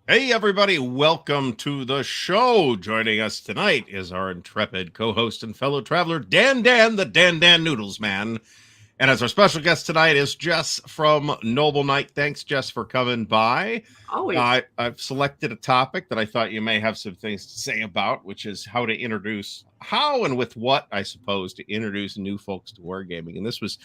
Hey, everybody, welcome to the show. Joining us tonight is our intrepid co-host and fellow traveler, Dan, the Dan Noodles Man. And as our special guest tonight is Jess from Noble Knight. Thanks, Jess, for coming by. Always. I've selected a topic that I thought you may have some things to say about, which is how and with what, I suppose, to introduce new folks to wargaming. And this was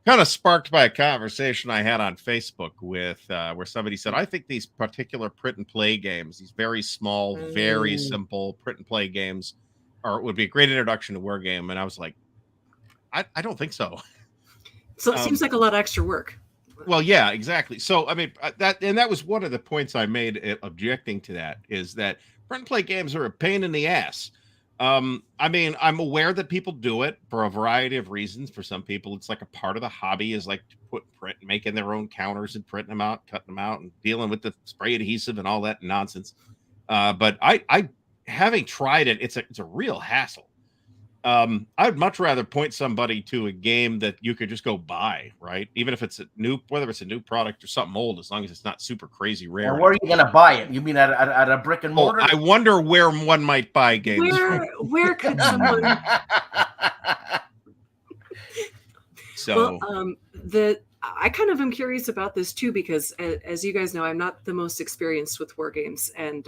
kind of sparked by a conversation I had on Facebook with where somebody said, I think these particular print and play games, these very small, very simple print and play games would be a great introduction to wargame. And I was like, I don't think so. So it seems like a lot of extra work. Well, yeah, exactly. So, I mean, that was one of the points I made objecting to that, is that print and play games are a pain in the ass. I mean, I'm aware that people do it for a variety of reasons. For some people, it's like a part of the hobby is like to put print, making their own counters and printing them out, cutting them out, and dealing with the spray adhesive and all that nonsense. But I having tried it, it's a real hassle. I'd much rather point somebody to a game that you could just go buy, right? Even if it's whether it's a new product or something old, as long as it's not super crazy rare. Or where are you going to buy it? You mean at a brick and mortar? I wonder where one might buy games. Where could someone? So, I kind of am curious about this too, because as you guys know, I'm not the most experienced with war games, and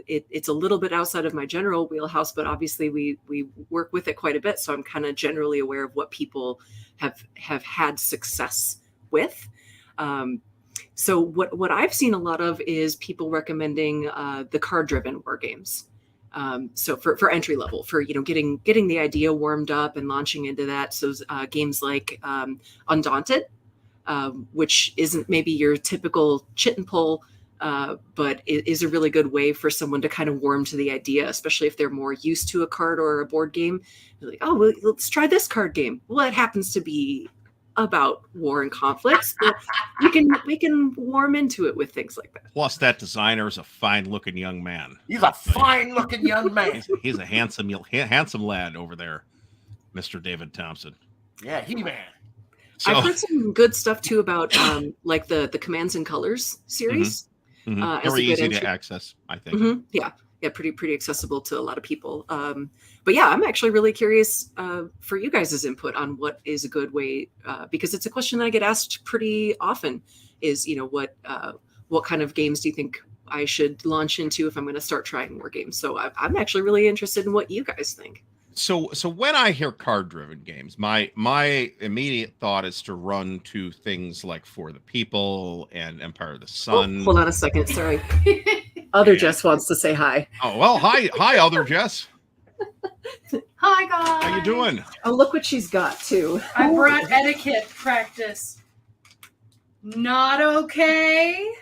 it's a little bit outside of my general wheelhouse, but obviously we work with it quite a bit. So I'm kind of generally aware of what people have had success with. So what I've seen a lot of is people recommending the card-driven war games. So for entry level, for getting the idea warmed up and launching into that. So games like Undaunted, which isn't maybe your typical chit and pull, but it is a really good way for someone to kind of warm to the idea, especially if they're more used to a card or a board game. They're like, oh, well, let's try this card game. Well, it happens to be about war and conflicts, but we can warm into it with things like that. Plus, that designer is a fine-looking young man. He's a fine-looking young man. He's a handsome lad over there, Mr. David Thompson. Yeah, He-Man. So, I've heard some good stuff too about like the Commands and Colors series. Mm-hmm. Mm-hmm. Very easy to access, I think. Mm-hmm. Yeah, pretty accessible to a lot of people. But yeah, I'm actually really curious for you guys' input on what is a good way, because it's a question that I get asked pretty often. Is what kind of games do you think I should launch into if I'm going to start trying more games? So I'm actually really interested in what you guys think. So when I hear card-driven games, my immediate thought is to run to things like For the People and Empire of the Sun. Oh, hold on a second, sorry. Other Jess wants to say hi. Oh, well, hi, other Jess. Hi, guys. How you doing? Oh, look what she's got, too. I brought etiquette practice. Not okay.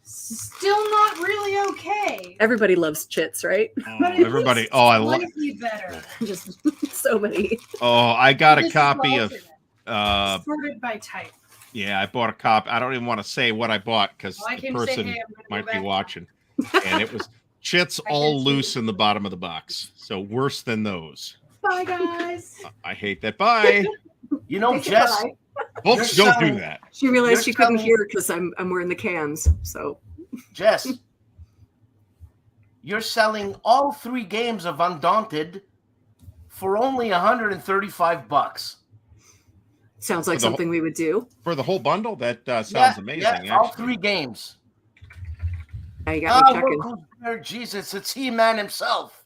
Still not really okay. Everybody loves chits, right? Oh, everybody. Oh, I love it. Better. Just so many. Oh, I got a copy of... sorted by type. Yeah, I bought a copy. I don't even want to say what I bought because the person might be watching. And it was chits all loose in the bottom of the box. So worse than those. Bye, guys. I hate that. Bye. Jess, folks don't do that. She realized she couldn't hear because I'm wearing the cans. So, Jess, you're selling all 3 games of Undaunted for only $135. Sounds like something we would do. For the whole bundle? That sounds amazing. Yeah, all 3 games. Now you got me checking. Jesus, it's He-Man himself.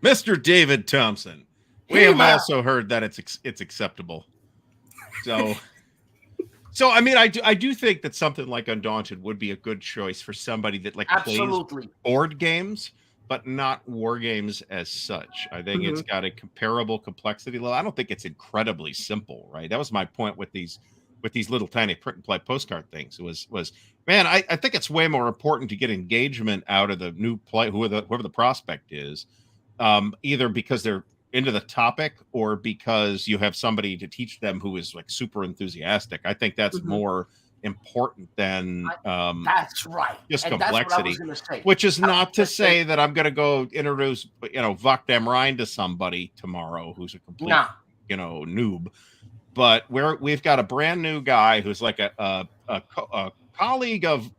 Mr. David Thompson. We have also heard that it's acceptable. So I mean, I do think that something like Undaunted would be a good choice for somebody that plays board games, but not war games as such. I think it's got a comparable complexity level. I don't think it's incredibly simple, right? That was my point with these little tiny print and play postcard things. It was man, I think it's way more important to get engagement out of the new play, whoever the prospect is, either because they're into the topic or because you have somebody to teach them who is like super enthusiastic. I think that's more important than that's right. Just complexity, which is not to say that I'm going to go introduce Vok Damrine to somebody tomorrow who's a complete noob. But we've got a brand new guy who's like a colleague of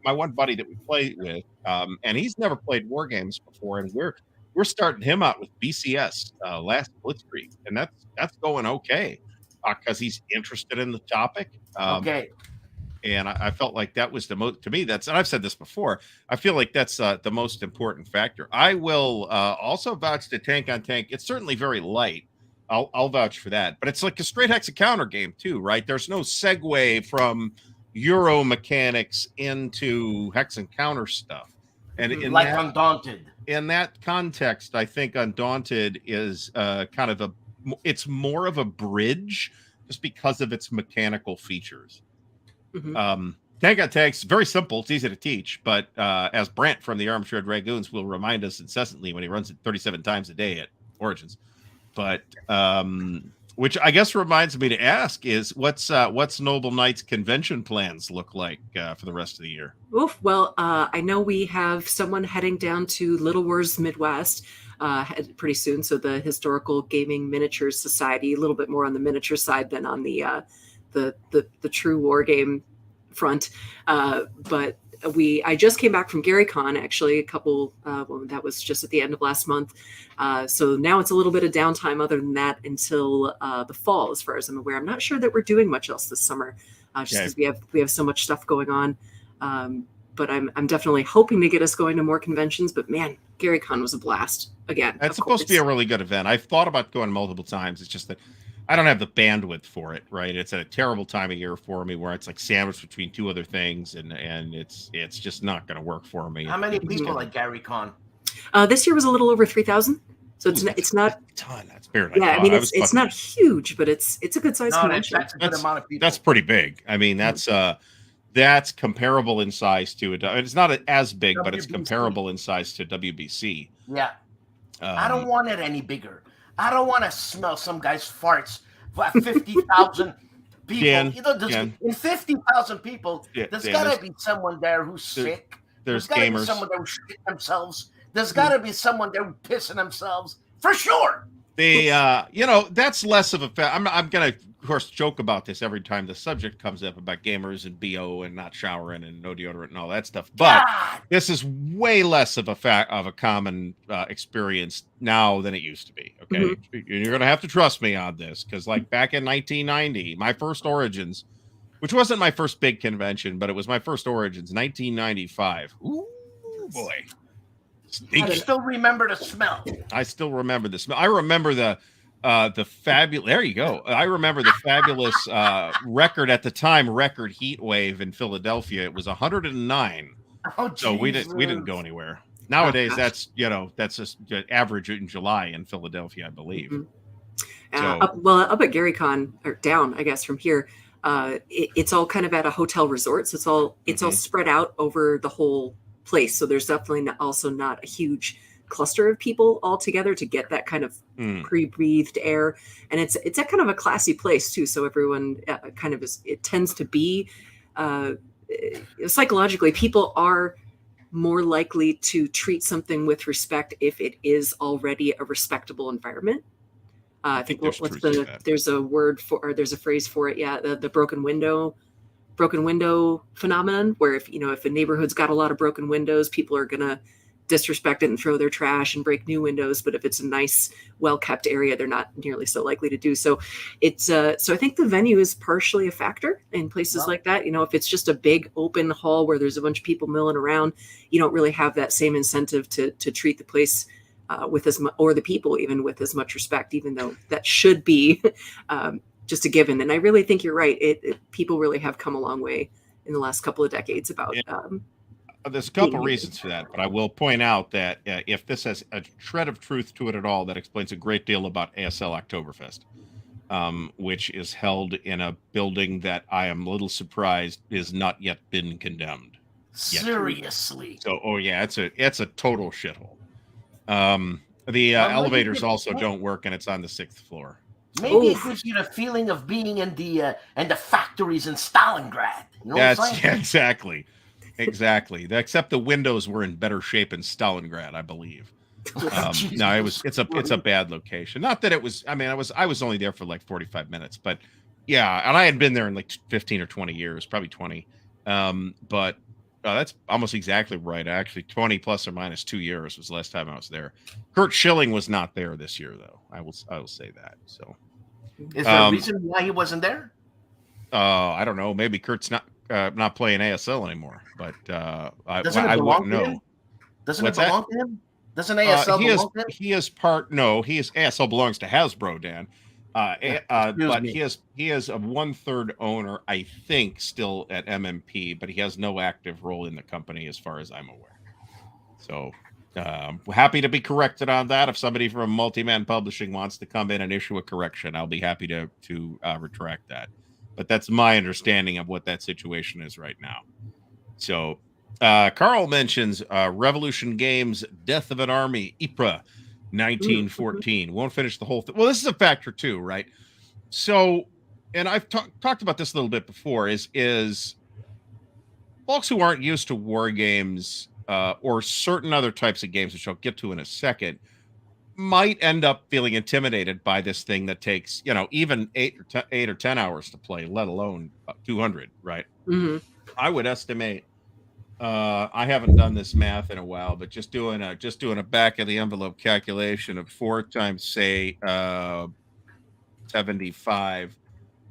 my one buddy that we play with, and he's never played war games before, and we're starting him out with BCS last Blitzkrieg, and that's going okay because he's interested in the topic. Okay. And I felt like that was the most, to me, that's, and I've said this before, I feel like that's the most important factor. I will also vouch to Tank on Tank. It's certainly very light. I'll vouch for that, but it's like a straight hex counter game too, right? There's no segue from Euro mechanics into hex and counter stuff. And in like that, Undaunted. In that context, I think Undaunted is kind of it's more of a bridge just because of its mechanical features. Tank on Tank's very simple. It's easy to teach, but as Brant from the Armchair Dragoons will remind us incessantly when he runs it 37 times a day at Origins. But which I guess reminds me to ask is what's Noble Knight's convention plans look like for the rest of the year? Oof. Well, I know we have someone heading down to Little Wars Midwest pretty soon. So the Historical Gaming Miniatures Society, a little bit more on the miniature side than on the true war game front. But I just came back from GaryCon, actually, that was just at the end of last month. So now it's a little bit of downtime other than that until the fall, as far as I'm aware. I'm not sure that we're doing much else this summer, just because we have so much stuff going on. But I'm definitely hoping to get us going to more conventions. But man, GaryCon was a blast again. It's supposed to be a really good event. I've thought about going multiple times. It's just that I don't have the bandwidth for it, right? It's at a terrible time of year for me where it's like sandwiched between two other things, and it's just not going to work for me. How many people at GaryCon? This year was a little over 3,000. So it's not a ton. That's fair. Yeah, I mean it's not huge, but it's a good size convention. That's a good amount of people. That's pretty big. I mean, that's comparable in size to it. It's not as big, but it's comparable in size to WBC. Yeah. I don't want it any bigger. I don't want to smell some guy's farts for 50,000 people. In 50,000 people, there's got to be someone there who's sick. There's got to be gamers. someone there who shit themselves. There's got to be someone there pissing themselves for sure. That's less of a fact. I'm gonna, of course, joke about this every time the subject comes up about gamers and BO and not showering and no deodorant and all that stuff. But this is way less of a common experience now than it used to be. Okay, you're gonna have to trust me on this, because like back in 1990, my first Origins, which wasn't my first big convention, but it was my first Origins, 1995. Ooh boy. I still remember the smell. I still remember the smell. I remember the fabulous. There you go. I remember the fabulous record at the time. Record heat wave in Philadelphia. It was 109. Oh, so we didn't go anywhere. Nowadays, that's just average in July in Philadelphia, I believe. Up at GaryCon, or down, I guess, from here. It's all kind of at a hotel resort, so it's all spread out over the whole place. So there's definitely also not a huge cluster of people all together to get that kind of pre-breathed air, and it's a kind of a classy place too. So everyone kind of it tends to be psychologically, people are more likely to treat something with respect if it is already a respectable environment. I think there's a word for, or there's a phrase for it. Yeah, the broken window phenomenon, where if a neighborhood's got a lot of broken windows, people are gonna disrespect it and throw their trash and break new windows. But if it's a nice, well-kept area, they're not nearly so likely to do so. It's so I think the venue is partially a factor in places like that. If it's just a big open hall where there's a bunch of people milling around, you don't really have that same incentive to treat the place with as much, or the people even, with as much respect, even though that should be just a given. And I really think you're right. People really have come a long way in the last couple of decades about. There's a couple reasons for that, but I will point out that if this has a shred of truth to it at all, that explains a great deal about ASL Oktoberfest, which is held in a building that I am a little surprised is not yet been condemned. Seriously. So, it's a total shithole. The elevators also don't work, and it's on the 6th floor. Maybe it gives you the feeling of being in the factories in Stalingrad. You know what I'm saying? Exactly. Except the windows were in better shape in Stalingrad, I believe. No, it's a bad location. Not that it was. I mean, I was only there for like 45 minutes, but yeah, and I had been there in like 15 or 20 years, probably 20. But That's almost exactly right. Actually, 20 plus or minus 2 years was the last time I was there. Kurt Schilling was not there this year, though. I will say that. So, is there a reason why he wasn't there? I don't know. Maybe Kurt's not playing ASL anymore. But I wouldn't know. Doesn't it belong to him? Doesn't ASL belong to him? He is part. No, ASL belongs to Hasbro, Dan. But he is a 1/3 owner, I think, still at MMP, but he has no active role in the company as far as I'm aware. So happy to be corrected on that. If somebody from Multi-Man Publishing wants to come in and issue a correction, I'll be happy to retract that. But that's my understanding of what that situation is right now. So Carl mentions Revolution Games' Death of an Army, IPRA. 1914. Won't finish the whole thing. Well, this is a factor too, right? So, and I've talked about this a little bit before, is folks who aren't used to war games or certain other types of games, which I'll get to in a second, might end up feeling intimidated by this thing that takes, even 8 or 10 hours to play, let alone 200, right? I would estimate, I haven't done this math in a while, but just doing a back of the envelope calculation of 4 times, say, 75,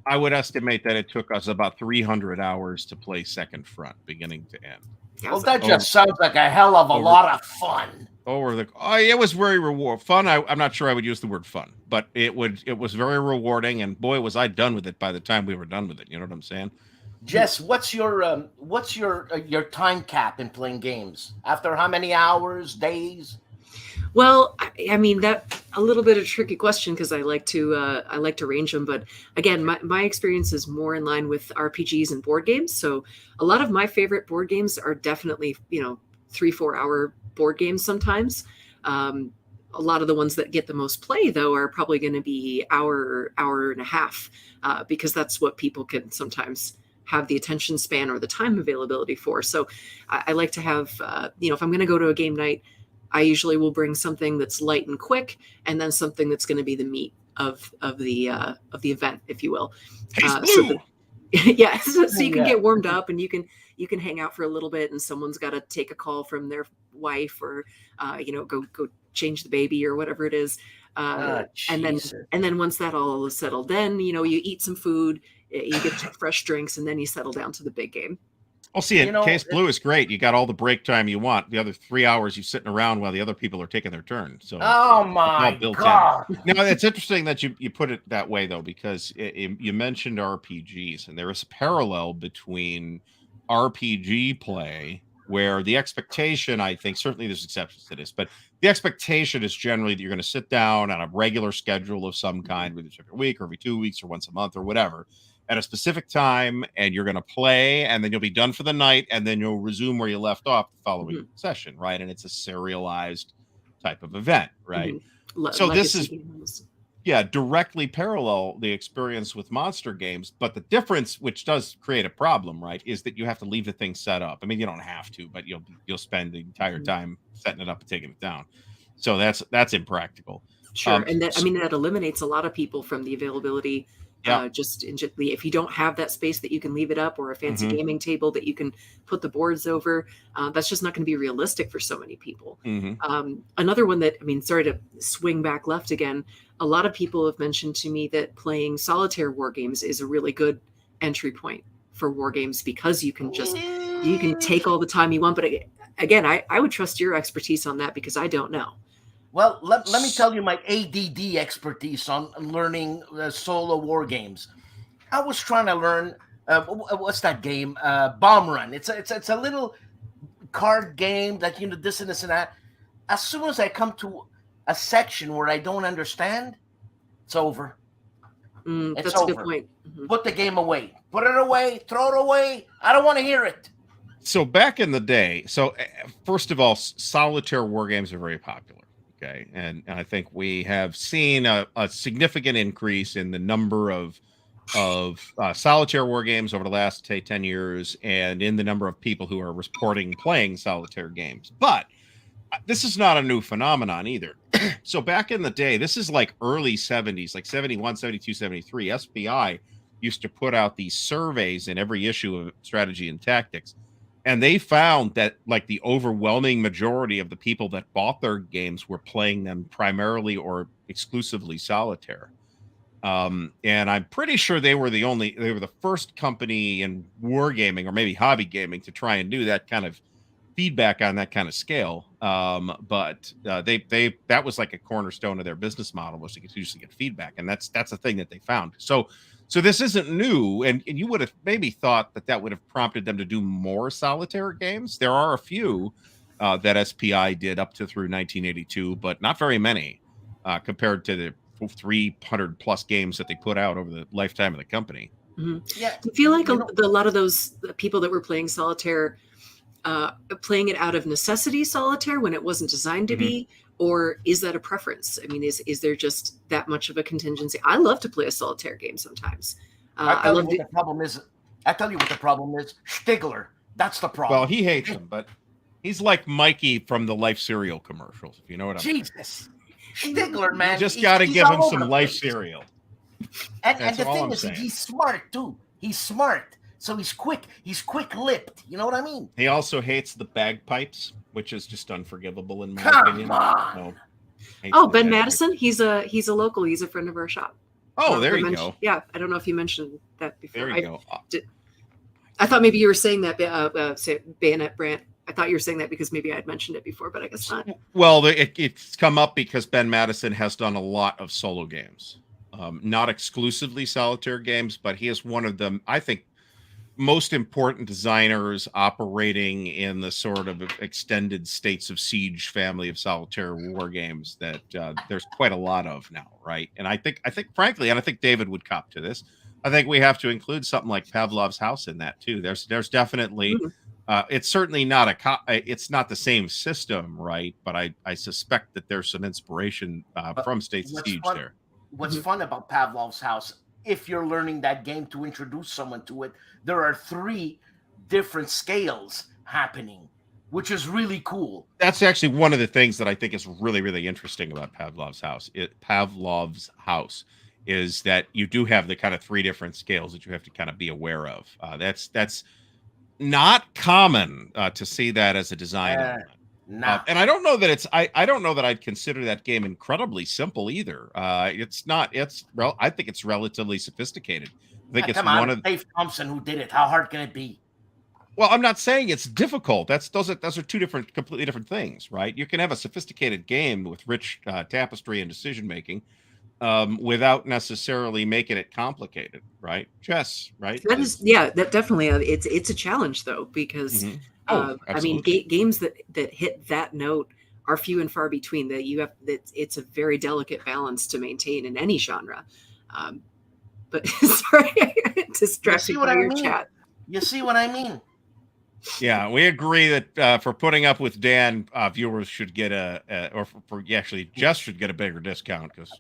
I would estimate that it took us about 300 hours to play Second Front, beginning to end. Well, that just sounds like a hell of a lot of fun. It was very fun. I'm not sure I would use the word fun, but it was very rewarding, and boy, was I done with it by the time we were done with it. You know what I'm saying? Jess, what's your time cap in playing games? After how many hours, days? Well, I mean, that a little bit of a tricky question because I like to range them. But again, my experience is more in line with RPGs and board games. So a lot of my favorite board games are definitely 3-4 hour board games sometimes. A lot of the ones that get the most play, though, are probably going to be hour and a half because that's what people can sometimes have the attention span or the time availability for. So I like to have, if I'm going to go to a game night, I usually will bring something that's light and quick, and then something that's going to be the meat of the event, if you will. So you can get warmed up and you can hang out for a little bit, and someone's got to take a call from their wife or, go change the baby or whatever it is. And then once that all is settled, then, you eat some food, you get fresh drinks, and then you settle down to the big game. I'll see it. Case Blue is great. You got all the break time you want. The other 3 hours you're sitting around while the other people are taking their turn. So, oh my God! Now it's interesting that you put it that way, though, because you mentioned RPGs, and there is a parallel between RPG play, where the expectation, I think, certainly there's exceptions to this, but the expectation is generally that you're going to sit down on a regular schedule of some kind, whether it's every week or every 2 weeks or once a month or whatever, at a specific time, and you're going to play, and then you'll be done for the night, and then you'll resume where you left off the following session, right? And it's a serialized type of event, right? So this is directly parallel the experience with monster games, but the difference, which does create a problem, right, is that you have to leave the thing set up. I mean, you don't have to, but you'll spend the entire time setting it up and taking it down. So that's impractical. Sure, and that eliminates a lot of people from the availability. Just if you don't have that space that you can leave it up, or a fancy gaming table that you can put the boards over, that's just not going to be realistic for so many people. Another one that, sorry to swing back left again, a lot of people have mentioned to me that playing solitaire war games is a really good entry point for war games because you can take all the time you want. But again, I would trust your expertise on that because I don't know. Well, let me tell you my ADD expertise on learning solo war games. I was trying to learn what's that game? Bomb Run. It's a little card game that this and this and that. As soon as I come to a section where I don't understand, it's over. That's a good point. Put the game away. Put it away. Throw it away. I don't want to hear it. So back in the day, first of all, solitaire war games are very popular. Okay, and I think we have seen a significant increase in the number of solitaire war games over the last 10 years, and in the number of people who are reporting playing solitaire games. But this is not a new phenomenon either. So back in the day, this is like early 70s, like 71, 72, 73. SBI used to put out these surveys in every issue of Strategy and Tactics And they found that like the overwhelming majority of the people that bought their games were playing them primarily or exclusively solitaire. And I'm pretty sure they were the first company in wargaming or maybe hobby gaming to try and do that kind of feedback on that kind of scale. But that was like a cornerstone of their business model, was to continuously get feedback. And that's a thing that they found. So this isn't new, and you would have maybe thought that would have prompted them to do more solitaire games. There are a few that SPI did up to through 1982, but not very many compared to the 300 plus games that they put out over the lifetime of the company. Mm-hmm. Yeah, I feel like a lot of those people that were playing solitaire, playing it out of necessity solitaire when it wasn't designed to be, or is that a preference? I mean, is there just that much of a contingency? I love to play a solitaire game sometimes. I tell you what the problem is. Stigler. That's the problem. Well, he hates him, but he's like Mikey from the Life cereal commercials, if you know what I mean. Jesus. Stigler, man. You just got to give him some Life cereal. And the thing is, he's smart, too. He's smart. So he's quick. He's quick-lipped. You know what I mean? He also hates the bagpipes, which is just unforgivable in my opinion. Come on. Ben Madison, he's a local. He's a friend of our shop. Oh, there you go. Yeah, I don't know if you mentioned that before. There you go. I thought maybe you were saying that, say Bayonet Brand. I thought you were saying that because maybe I had mentioned it before, but I guess not. Well, it's come up because Ben Madison has done a lot of solo games, not exclusively solitaire games, but he is one of them, I think, most important designers operating in the sort of extended States of Siege family of solitaire war games that there's quite a lot of now, right? And I think frankly, and I think David would cop to this, I think we have to include something like Pavlov's House in that too. There's definitely it's certainly not it's not the same system, right? But I suspect that there's some inspiration from States of Siege there. What's fun about Pavlov's House, if you're learning that game to introduce someone to it, there are 3 different scales happening, which is really cool. That's actually one of the things that I think is really, really interesting about Pavlov's House. Pavlov's House is that you do have the kind of 3 different scales that you have to kind of be aware of. That's not common to see that as a design element. And I don't know that I don't know that I'd consider that game incredibly simple either. It's not. I think it's relatively sophisticated. I think it's one of Dave Thompson who did it. How hard can it be? Well, I'm not saying it's difficult. Those are 2 completely different things, right? You can have a sophisticated game with rich tapestry and decision making without necessarily making it complicated, right? Jess, right? That definitely it's a challenge though, because I mean, games that hit that note are few and far between. It's a very delicate balance to maintain in any genre. But sorry, distracted by your chat. You see what I mean? Yeah, we agree that for putting up with Dan, viewers should get actually Jess should get a bigger discount because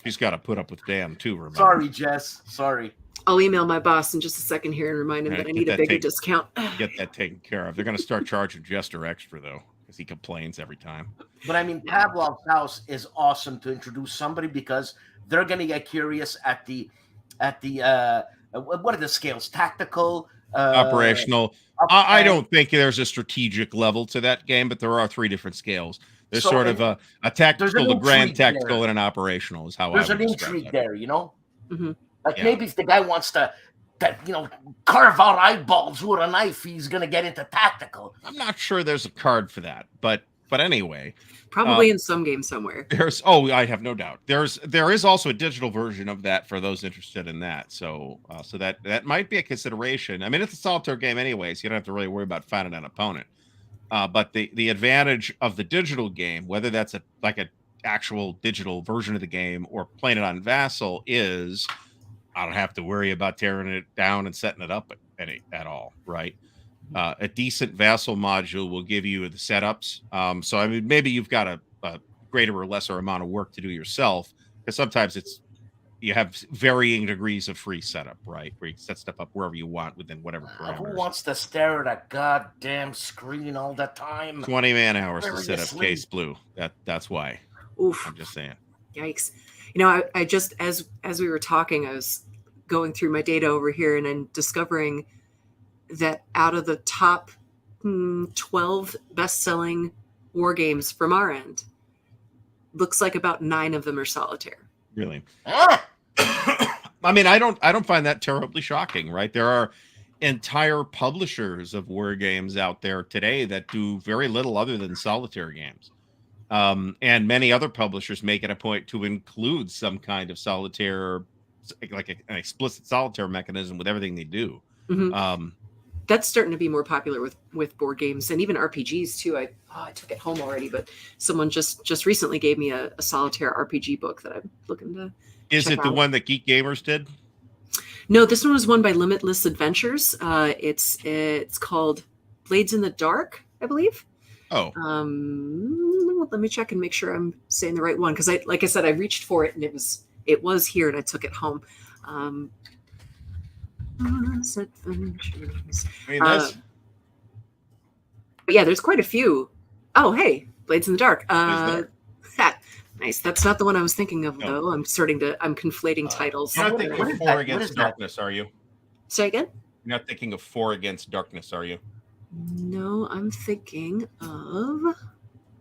she's got to put up with Dan too. Remember? Sorry, Jess. Sorry. I'll email my boss in just a second here and remind him that I need a bigger discount. Get that taken care of. They're going to start charging Jester extra though, because he complains every time. But I mean, Pavlov's House is awesome to introduce somebody because they're going to get curious at the what are the scales? Tactical, operational. I don't think there's a strategic level to that game, but there are 3 different scales. There's sort of a tactical, the grand tactical, and an operational is how there's I would an intrigue there, you know? Like maybe if the guy wants to carve out eyeballs with a knife, he's going to get into tactical. I'm not sure there's a card for that, but anyway. Probably in some game somewhere. I have no doubt. There is also a digital version of that for those interested in that. So that might be a consideration. I mean, it's a solitaire game anyways. You don't have to really worry about finding an opponent. But the advantage of the digital game, whether that's like an actual digital version of the game or playing it on Vassal, is I don't have to worry about tearing it down and setting it up at all, right? A decent Vassal module will give you the setups. So, I mean, maybe you've got a greater or lesser amount of work to do yourself, because sometimes you have varying degrees of free setup, right? Where you set stuff up wherever you want within whatever parameters. Who wants to stare at a goddamn screen all the time? 20 man hours to set up Case Blue. That's why. Oof. I'm just saying. Yikes. I just, as we were talking, I was going through my data over here and I'm discovering that out of the top 12 best-selling war games from our end. Looks like about 9 of them are Solitaire. Really? I mean, I don't find that terribly shocking, right? There are entire publishers of war games out there today that do very little other than Solitaire games. And many other publishers make it a point to include some kind of Solitaire, like an explicit Solitaire mechanism with everything they do. That's starting to be more popular with board games and even RPGs too. I took it home already, but someone just recently gave me a Solitaire RPG book that I'm looking to. Is it the one that Geek Gamers did? No, this one was won by Limitless Adventures. It's called Blades in the Dark, I believe. Oh. Let me check and make sure I'm saying the right one, because like I said, I reached for it and it was here and I took it home. Adventures. I mean, that's... but yeah, there's quite a few. Oh, hey, Blades in the Dark. Nice. That's not the one I was thinking of, though. I'm conflating titles. You're not thinking of 4 Against Darkness, are you? Say again? You're not thinking of 4 Against Darkness, are you? No, I'm thinking of...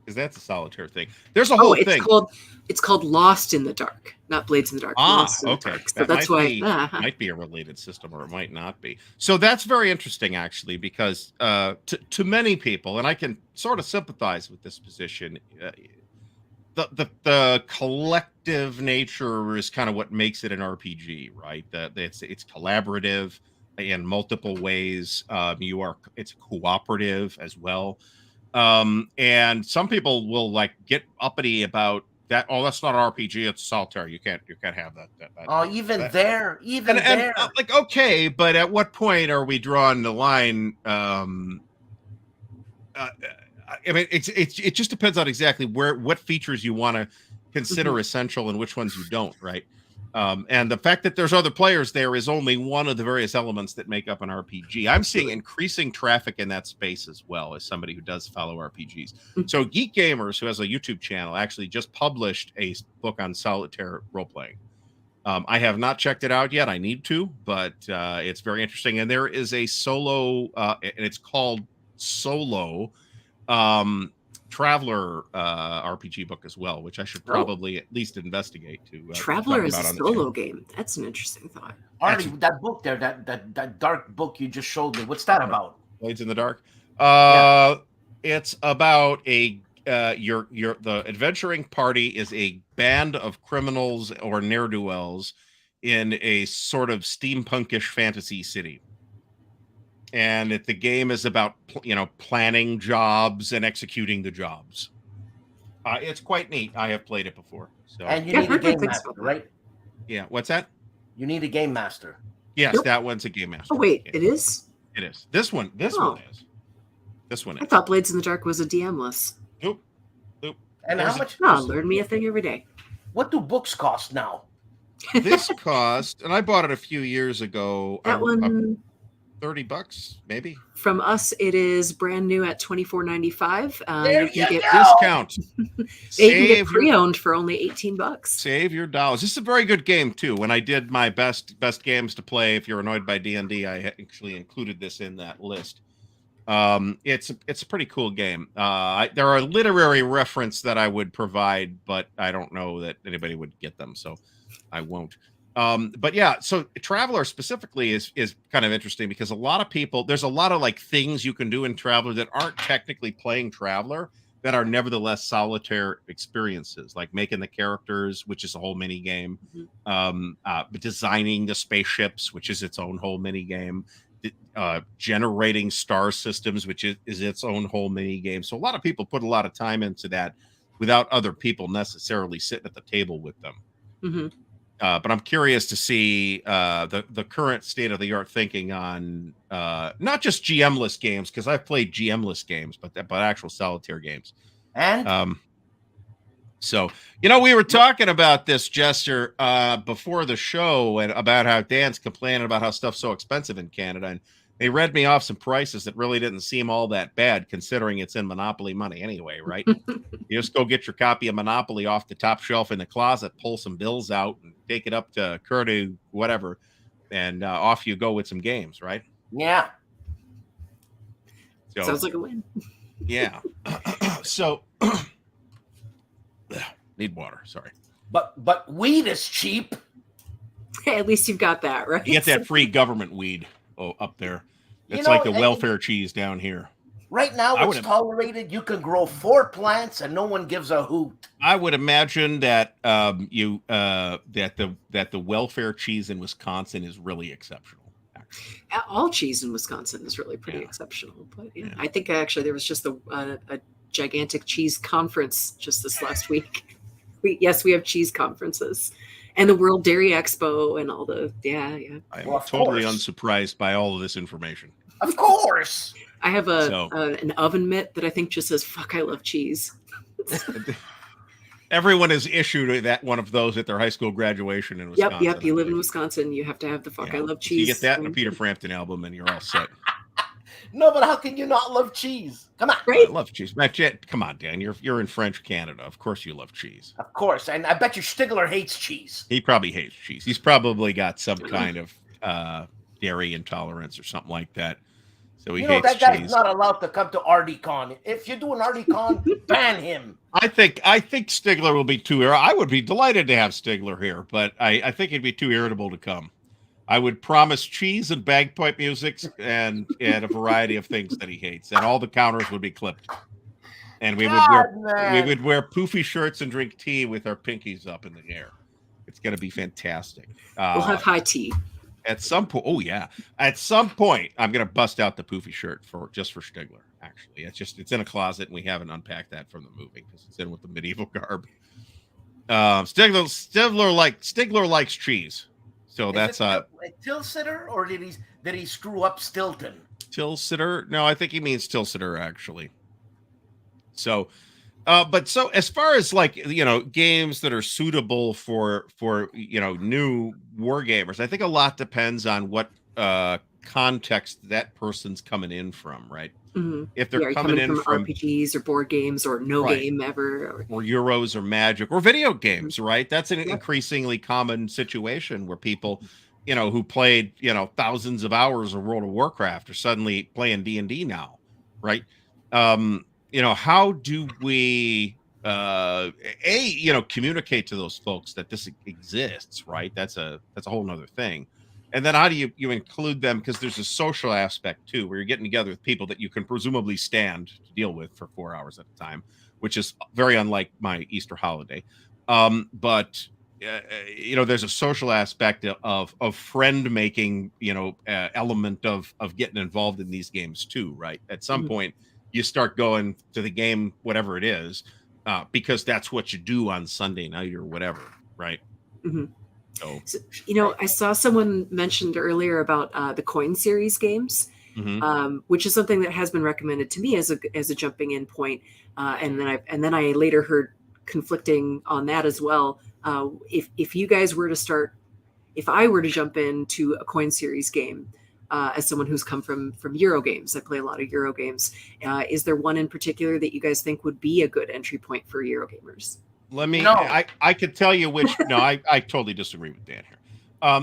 Because that's a Solitaire thing. There's a whole thing. It's called Lost in the Dark, not Blades in the Dark. Lost in the Dark. So that's why might be a related system, or it might not be. So that's very interesting, actually, because to many people, and I can sort of sympathize with this position, the collective nature is kind of what makes it an RPG, right? That it's collaborative in multiple ways. It's cooperative as well. And some people will like get uppity about that. Oh, that's not an RPG, it's Solitaire. You can't have that. Like, okay, but at what point are we drawing the line? I mean, it just depends on exactly what features you want to consider essential and which ones you don't, right? And the fact that there's other players there is only one of the various elements that make up an RPG. I'm seeing increasing traffic in that space as well, as somebody who does follow RPGs. So Geek Gamers, who has a YouTube channel, actually just published a book on Solitaire role-playing. I have not checked it out yet. I need to, but it's very interesting. And there is a solo, and it's called Solo, Traveler RPG book as well, which I should probably at least investigate. Traveler is a solo game. That's an interesting thought. Artie, that book there, that dark book you just showed me, what's that about? Blades in the Dark. It's about the adventuring party is a band of criminals or ne'er-do-wells in a sort of steampunkish fantasy city. And the game is about, planning jobs and executing the jobs. It's quite neat. I have played it before. So. And you need a game master, right? Yeah. What's that? You need a game master. Yes, that one's a game master. Oh, wait, it is? It is. This one is. This one is. I thought Blades in the Dark was a DM-less. Nope. And how much? Learn me a thing every day. What do books cost now? This cost, and I bought it a few years ago. That one... $30 maybe. From us, it is brand new at $24.95. You can get discount. You can get pre-owned for only $18. Save your dollars. This is a very good game too. When I did my best games to play, if you're annoyed by D&D, I actually included this in that list. It's a pretty cool game. There are literary reference that I would provide, but I don't know that anybody would get them, so I won't. But yeah, so Traveler specifically is kind of interesting because a lot of people, there's a lot of like things you can do in Traveler that aren't technically playing Traveler that are nevertheless Solitaire experiences, like making the characters, which is a whole mini game, designing the spaceships, which is its own whole mini game, generating star systems, which is its own whole mini game. So a lot of people put a lot of time into that without other people necessarily sitting at the table with them. But I'm curious to see the current state of the art thinking on not just GM-less games, because I've played GM-less games, but actual Solitaire games. And so we were talking about this, Jester, before the show, and about how Dan's complaining about how stuff's so expensive in Canada, and they read me off some prices that really didn't seem all that bad, considering it's in Monopoly money anyway, right? You just go get your copy of Monopoly off the top shelf in the closet, pull some bills out, and take it up to Curdy, whatever, and off you go with some games, right? Yeah. So, sounds like a win. Yeah. So need water. Sorry. But weed is cheap. Hey, at least you've got that, right? You get that free government weed up there. It's like the welfare cheese down here. Right now, it's tolerated. You can grow 4 plants, and no one gives a hoot. I would imagine that that the welfare cheese in Wisconsin is really exceptional. All cheese in Wisconsin is really pretty exceptional. But I think actually there was just a gigantic cheese conference just this last week. We have cheese conferences. And the World Dairy Expo and all the I'm totally unsurprised by all of this information. Of course. I have an oven mitt that I think just says "fuck, I love cheese." Everyone has issued that one of those at their high school graduation in Wisconsin. Yep. You live in Wisconsin, you have to have the "fuck, I love cheese." You get that in a Peter Frampton album, and you're all set. No, but how can you not love cheese? Come on. Right? I love cheese. Come on, Dan. You're in French Canada. Of course you love cheese. Of course. And I bet you Stigler hates cheese. He probably hates cheese. He's probably got some kind of dairy intolerance or something like that. So he hates cheese. That guy's not allowed to come to ARDCon. If you do an ARDCon, ban him. I think Stigler will be too. I would be delighted to have Stigler here, but I think he'd be too irritable to come. I would promise cheese and bagpipe music and a variety of things that he hates, and all the counters would be clipped. And we would wear poofy shirts and drink tea with our pinkies up in the air. It's going to be fantastic. We'll have high tea. At some point, at some point, I'm going to bust out the poofy shirt just for Stigler. Actually, it's in a closet, and we haven't unpacked that from the movie because it's in with the medieval garb. Stigler likes cheese. So that's a Tilsiter, or did he screw up Stilton? Tilsiter? No, I think he means Tilsiter actually. So, but so as far as games that are suitable for new war gamers, I think a lot depends on what context that person's coming in from, right? Mm-hmm. If they're coming in from RPGs or board games or no game ever, or Euros or Magic or video games, right? That's an increasingly common situation where people, who played, thousands of hours of World of Warcraft are suddenly playing D&D now, right? How do we communicate to those folks that this exists, right? That's a whole nother thing. And then how do you include them? Because there's a social aspect too, where you're getting together with people that you can presumably stand to deal with for 4 hours at a time, which is very unlike my Easter holiday. But there's a social aspect of friend making, element of getting involved in these games too, right? At some point, you start going to the game, whatever it is, because that's what you do on Sunday night or whatever, right? Mm-hmm. So, I saw someone mentioned earlier about the coin series games, which is something that has been recommended to me as a jumping in point. And then I later heard conflicting on that as well. If you guys were to start, if I were to jump into a coin series game, as someone who's come from Euro games, I play a lot of Euro games. Is there one in particular that you guys think would be a good entry point for Euro gamers? I could tell you which. No, I totally disagree with Dan here.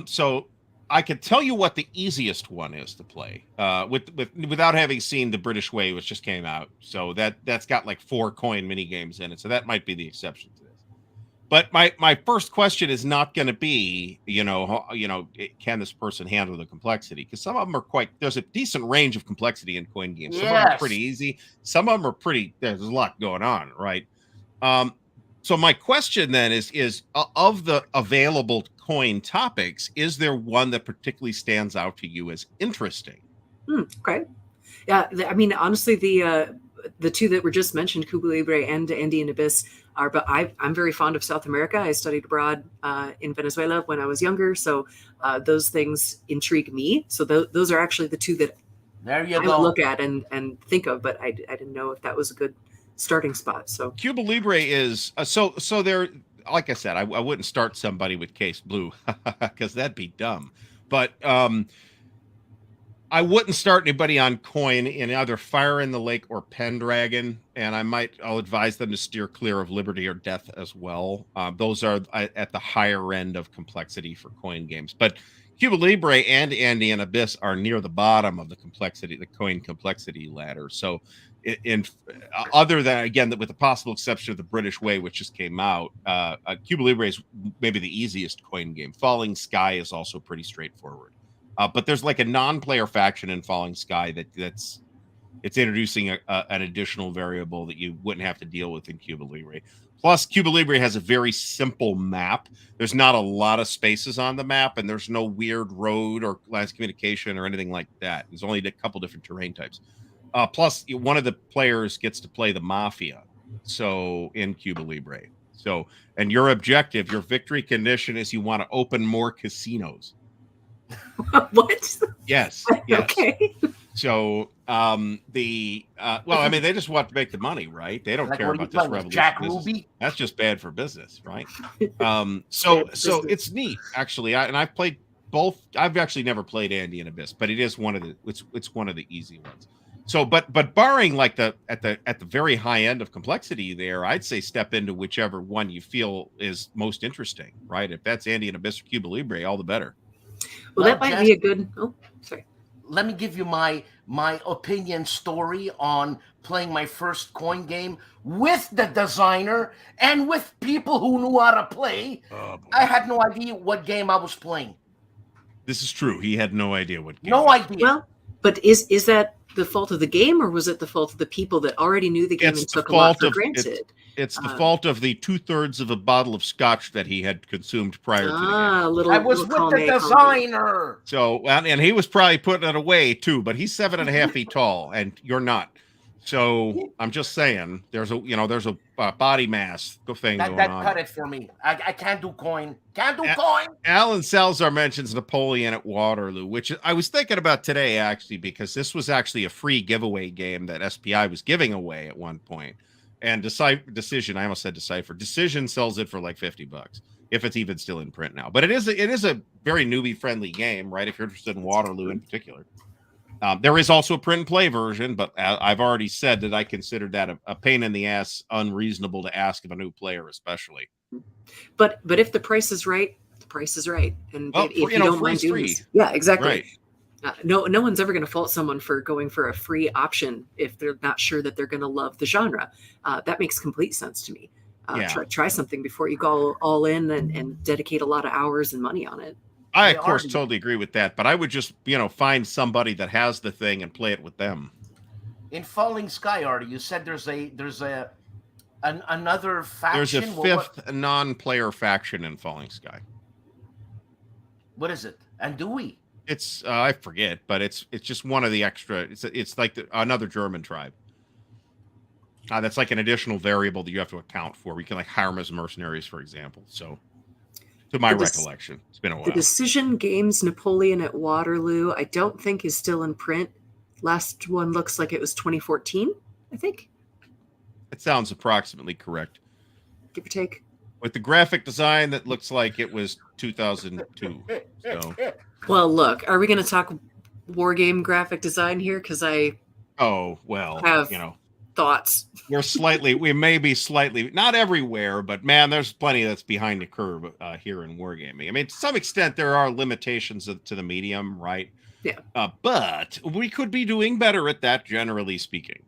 So I could tell you what the easiest one is to play without having seen the British Way, which just came out. So that's got like 4 coin mini games in it. So that might be the exception to this. But my first question is not going to be, can this person handle the complexity? Because some of them are there's a decent range of complexity in coin games. Some of them are pretty easy. Some of them are there's a lot going on, right? So my question then is of the available coin topics, is there one that particularly stands out to you as interesting? Okay. Yeah. I mean, honestly, the 2 that were just mentioned, Cuba Libre and Andean Abyss, but I'm very fond of South America. I studied abroad in Venezuela when I was younger. So those things intrigue me. So those are actually the 2 that I would look at and think of, but I didn't know if that was a good starting spot. So Cuba Libre is so there, like I said, I wouldn't start somebody with Case Blue because that'd be dumb, but I wouldn't start anybody on coin in either Fire in the Lake or Pendragon, and I'll advise them to steer clear of Liberty or Death as well. Those are at the higher end of complexity for coin games, but Cuba Libre and Andean Abyss are near the bottom of the coin complexity ladder. So, other than, again, with the possible exception of the British Way, which just came out, Cuba Libre is maybe the easiest coin game. Falling Sky is also pretty straightforward. But there's like a non-player faction in Falling Sky that's introducing an additional variable that you wouldn't have to deal with in Cuba Libre. Plus, Cuba Libre has a very simple map. There's not a lot of spaces on the map, and there's no weird road or lines of communication or anything like that. There's only a couple different terrain types. Plus, one of the players gets to play the Mafia, so in Cuba Libre. So, and your objective, your victory condition is you want to open more casinos. What? Yes. Yes. Okay. So well, I mean, they just want to make the money, right? They don't care about this revolution. Jack Ruby? That's just bad for business, right? So it's neat, actually. I've played both. I've actually never played Andean Abyss, but it is one of the it's one of the easy ones. So, but barring like at the very high end of complexity there, I'd say step into whichever one you feel is most interesting, right? If that's Andean Abyss or Cuba Libre, all the better. Well, that might be a good. Oh, sorry. Let me give you my opinion story on playing my first coin game with the designer and with people who knew how to play. Oh, I had no idea what game I was playing. This is true. He had no idea what game. No idea. Well, but is that the fault of the game, or was it the fault of the people that already knew the game and took a lot for granted? It's the fault of the 2/3 of a bottle of scotch that he had consumed prior to the game. I was with the designer. So, and he was probably putting it away too, but he's 7.5 feet tall, and you're not. So I'm just saying, there's a body mass thing going on. Cut it for me. I can't do coin. Can't do coin. Alan Salzar mentions Napoleon at Waterloo, which I was thinking about today, actually, because this was actually a free giveaway game that SPI was giving away at one point. And Decision, I almost said Decipher. Decision sells it for like $50 if it's even still in print now. But it is a very newbie friendly game, right? If you're interested in Waterloo in particular. There is also a print and play version, but I've already said that I considered that a pain in the ass, unreasonable to ask of a new player, especially. But if the price is right, the price is right, and if you don't mind doing this, yeah, exactly. Right. No one's ever going to fault someone for going for a free option if they're not sure that they're going to love the genre. That makes complete sense to me. Try something before you go all in and dedicate a lot of hours and money on it. I, of course, totally agree with that, but I would just, find somebody that has the thing and play it with them. In Falling Sky, Artie, you said there's another faction. There's a fifth non-player faction in Falling Sky. What is it? Andui? It's I forget, but it's just one of the extra. It's like another German tribe. That's like an additional variable that you have to account for. We can like hire them as mercenaries, for example. So, to my recollection, it's been a while. The Decision Games Napoleon at Waterloo, I don't think is still in print. Last one looks like it was 2014, I think. It sounds approximately correct. Give or take. With the graphic design, that looks like it was 2002. So. Well, look, are we going to talk war game graphic design here? Because I have thoughts. We may be slightly, not everywhere, but man, there's plenty that's behind the curve here in wargaming. I mean, to some extent, there are limitations to the medium, right? Yeah. But we could be doing better at that, generally speaking.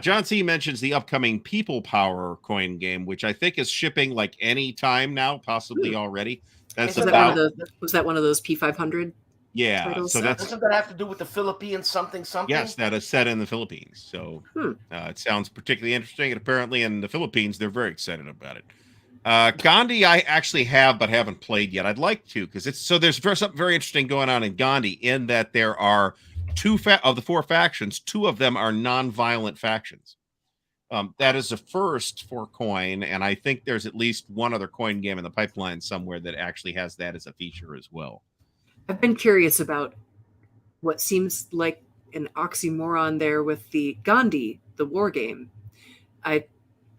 John C. mentions the upcoming People Power coin game, which I think is shipping like any time now, possibly already. Was that one of those P500? Yeah. titles? So doesn't that have to do with the Philippines something? Yes, that is set in the Philippines. So it sounds particularly interesting. And apparently in the Philippines, they're very excited about it. Gandhi, I actually have, but haven't played yet. I'd like to, because there's something very interesting going on in Gandhi in that there are two of the four factions. Two of them are non-violent factions. That is a first for coin, and I think there's at least one other coin game in the pipeline somewhere that actually has that as a feature as well. I've been curious about what seems like an oxymoron there with the Gandhi, the war game. I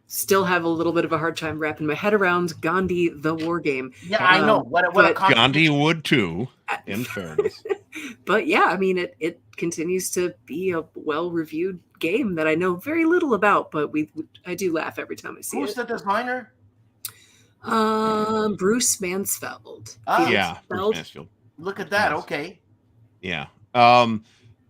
still have a little bit of a hard time wrapping my head around Gandhi, the war game. Yeah, I know. What Gandhi would too, in fairness. But yeah, I mean, it continues to be a well-reviewed game that I know very little about, but I do laugh every time I see it. Who's the designer? Bruce Mansfeld. Bruce Mansfield. Look at that. Okay. Yeah.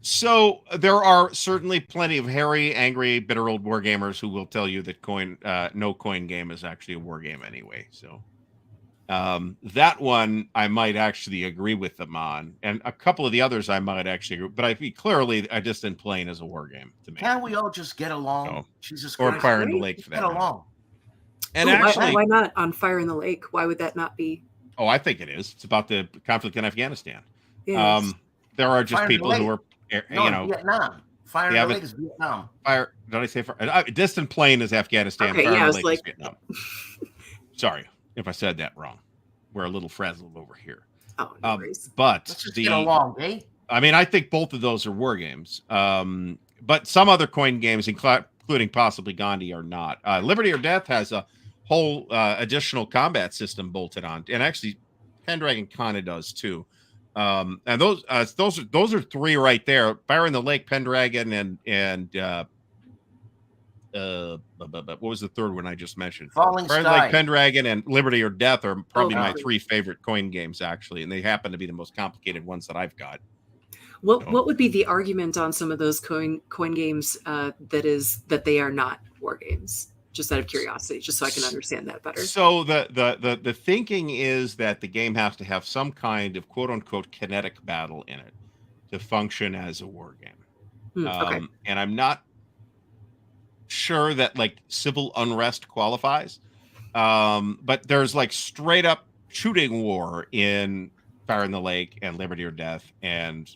So there are certainly plenty of hairy, angry, bitter old war gamers who will tell you that no coin game is actually a war game anyway. So that one I might actually agree with them on, and a couple of the others I might actually agree. But I think clearly, I just didn't play it as a war game to me. Can't we all just get along? So, Jesus or Christ. Fire in the Lake for that. Get along. And Ooh, actually, why not on Fire in the Lake? Why would that not be? Oh, I think it is. It's about the conflict in Afghanistan. Yes. There are just Fire in the people who are, No, you know, Vietnam. Fire in the Lake is Vietnam. Fire. Did I say fire? Distant Plain is Afghanistan. Okay, Fire yeah, in I the was Lake is like- Vietnam. Sorry if I said that wrong. We're a little frazzled over here. Oh, no worries. But Let's just get along, eh? I mean, I think both of those are war games. But some other coin games, including possibly Gandhi, are not. Liberty or Death has a whole additional combat system bolted on, and actually, Pendragon kind of does too. And those are three right there: Fire in the Lake, Pendragon, and what was the third one I just mentioned? Falling Fire in the Sky. Lake, Pendragon, and Liberty or Death are probably my God. three favorite coin games, actually, and they happen to be the most complicated ones that I've got. What would be the argument on some of those coin games that they are not war games? Just out of curiosity, just so I can understand that better. So the thinking is that the game has to have some kind of quote unquote kinetic battle in it to function as a war game. Okay. And I'm not sure that like civil unrest qualifies. But there's like straight up shooting war in Fire in the Lake and Liberty or Death and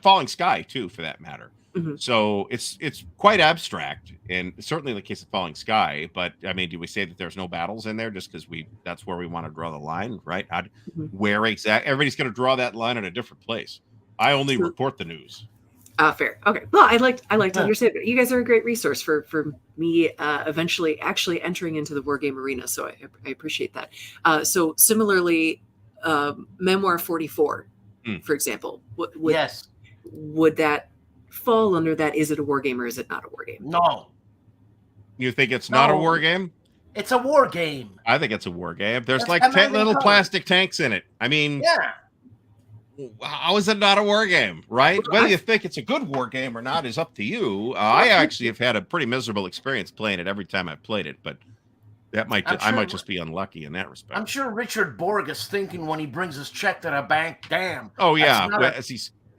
Falling Sky too, for that matter. Mm-hmm. So it's quite abstract, and certainly in the case of Falling Sky. But I mean, do we say that there's no battles in there just because that's where we want to draw the line, right? Where exactly? Everybody's going to draw that line at a different place. I only report the news. Fair. Okay. Well, I like to understand. You guys are a great resource for me eventually actually entering into the war game arena. So I appreciate that. So similarly, Memoir 44, for example, would that fall under that? Is it a war game or is it not a war game? No. You think it's not a war game? It's a war game. I think it's a war game. There's That's like 10 little color. plastic tanks in it. I mean, Yeah. how is it not a war game, right? Whether you think it's a good war game or not is up to you. I actually have had a pretty miserable experience playing it every time I've played it, but that I might just be unlucky in that respect. I'm sure Richard Borg is thinking when he brings his check to the bank, damn. Oh yeah,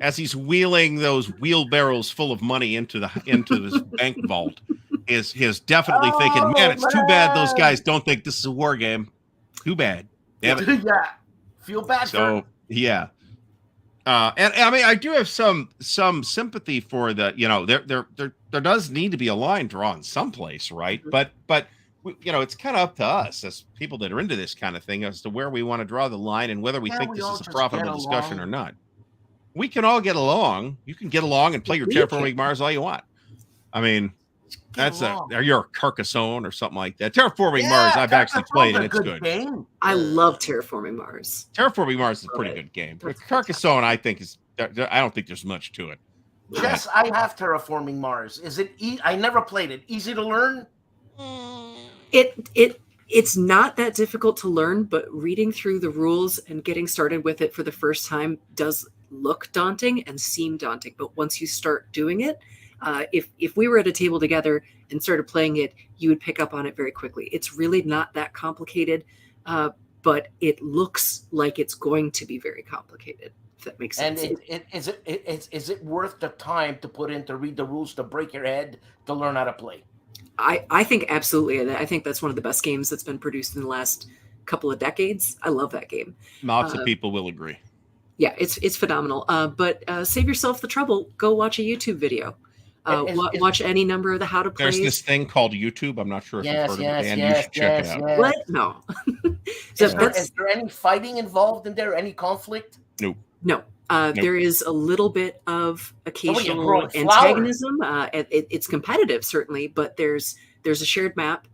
as he's wheeling those wheelbarrows full of money into this bank vault, is definitely thinking, man, it's too bad those guys don't think this is a war game. Too bad. Damn it. Yeah. Feel bad for yeah. And I mean, I do have some sympathy for the, there does need to be a line drawn someplace, right? But it's kind of up to us as people that are into this kind of thing as to where we want to draw the line and whether we think this is a profitable discussion or not. We can all get along. You can get along and play your Terraforming Mars all you want. I mean, you're a Carcassonne or something like that. Terraforming Mars, I've actually played and it's good. Game. I love Terraforming Mars. Terraforming Mars is a pretty good game. But Carcassonne, I think I don't think there's much to it. Yes, I have Terraforming Mars. Is it? I never played it. Easy to learn. It's not that difficult to learn, but reading through the rules and getting started with it for the first time does look daunting and seem daunting. But once you start doing it, if we were at a table together and started playing it, you would pick up on it very quickly. It's really not that complicated, but it looks like it's going to be very complicated. If that makes sense. And is it worth the time to put in to read the rules, to break your head, to learn how to play? I think absolutely. I think that's one of the best games that's been produced in the last couple of decades. I love that game. Lots of people will agree. Yeah, it's phenomenal. But save yourself the trouble. Go watch a YouTube video. Watch any number of the how to play. There's this thing called YouTube. I'm not sure if you've heard of it, and you should check it out. What? No. Is there any fighting involved in there? Any conflict? Nope. No. There is a little bit of occasional growing antagonism. It's competitive, certainly, but there's a shared map,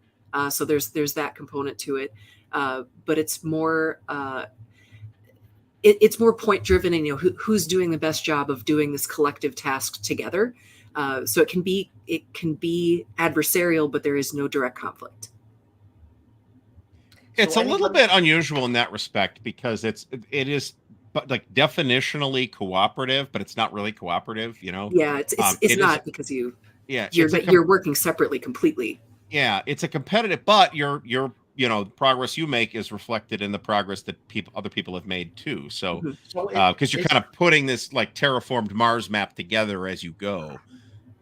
so there's that component to it. But it's more it's more point driven, and who's doing the best job of doing this collective task together. So it can be adversarial, but there is no direct conflict. It's a little bit unusual in that respect because it is like definitionally cooperative, but it's not really cooperative, you know? Yeah, it's not because you're working separately completely. Yeah, it's a competitive, but your you know, the progress you make is reflected in the progress that other people have made too. So because you're kind of putting this like terraformed Mars map together as you go.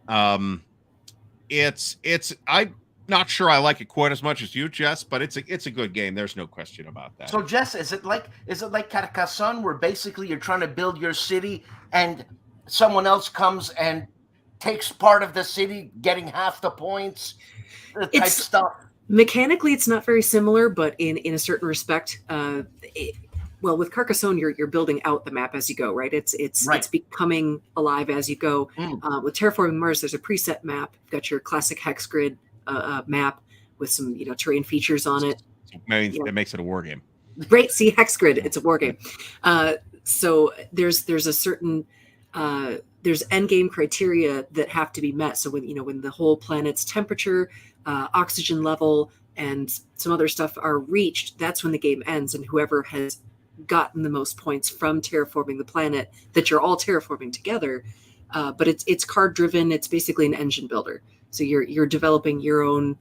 I'm not sure I like it quite as much as you, Jess, but it's a good game. There's no question about that. So Jess, is it like Carcassonne, where basically you're trying to build your city and someone else comes and takes part of the city, getting half the points, type stuff? Mechanically, it's not very similar, but in a certain respect, well, with Carcassonne, you're building out the map as you go, right? It's becoming alive as you go. With Terraforming Mars, there's a preset map. You've got your classic hex grid map with some terrain features on it. It makes it a war game. Right? See, hex grid, it's a war game. So there's a certain there's end game criteria that have to be met. So when the whole planet's temperature, oxygen level, and some other stuff are reached, that's when the game ends, and whoever has gotten the most points from terraforming the planet that you're all terraforming together. But it's card driven. It's basically an engine builder. So you're developing your own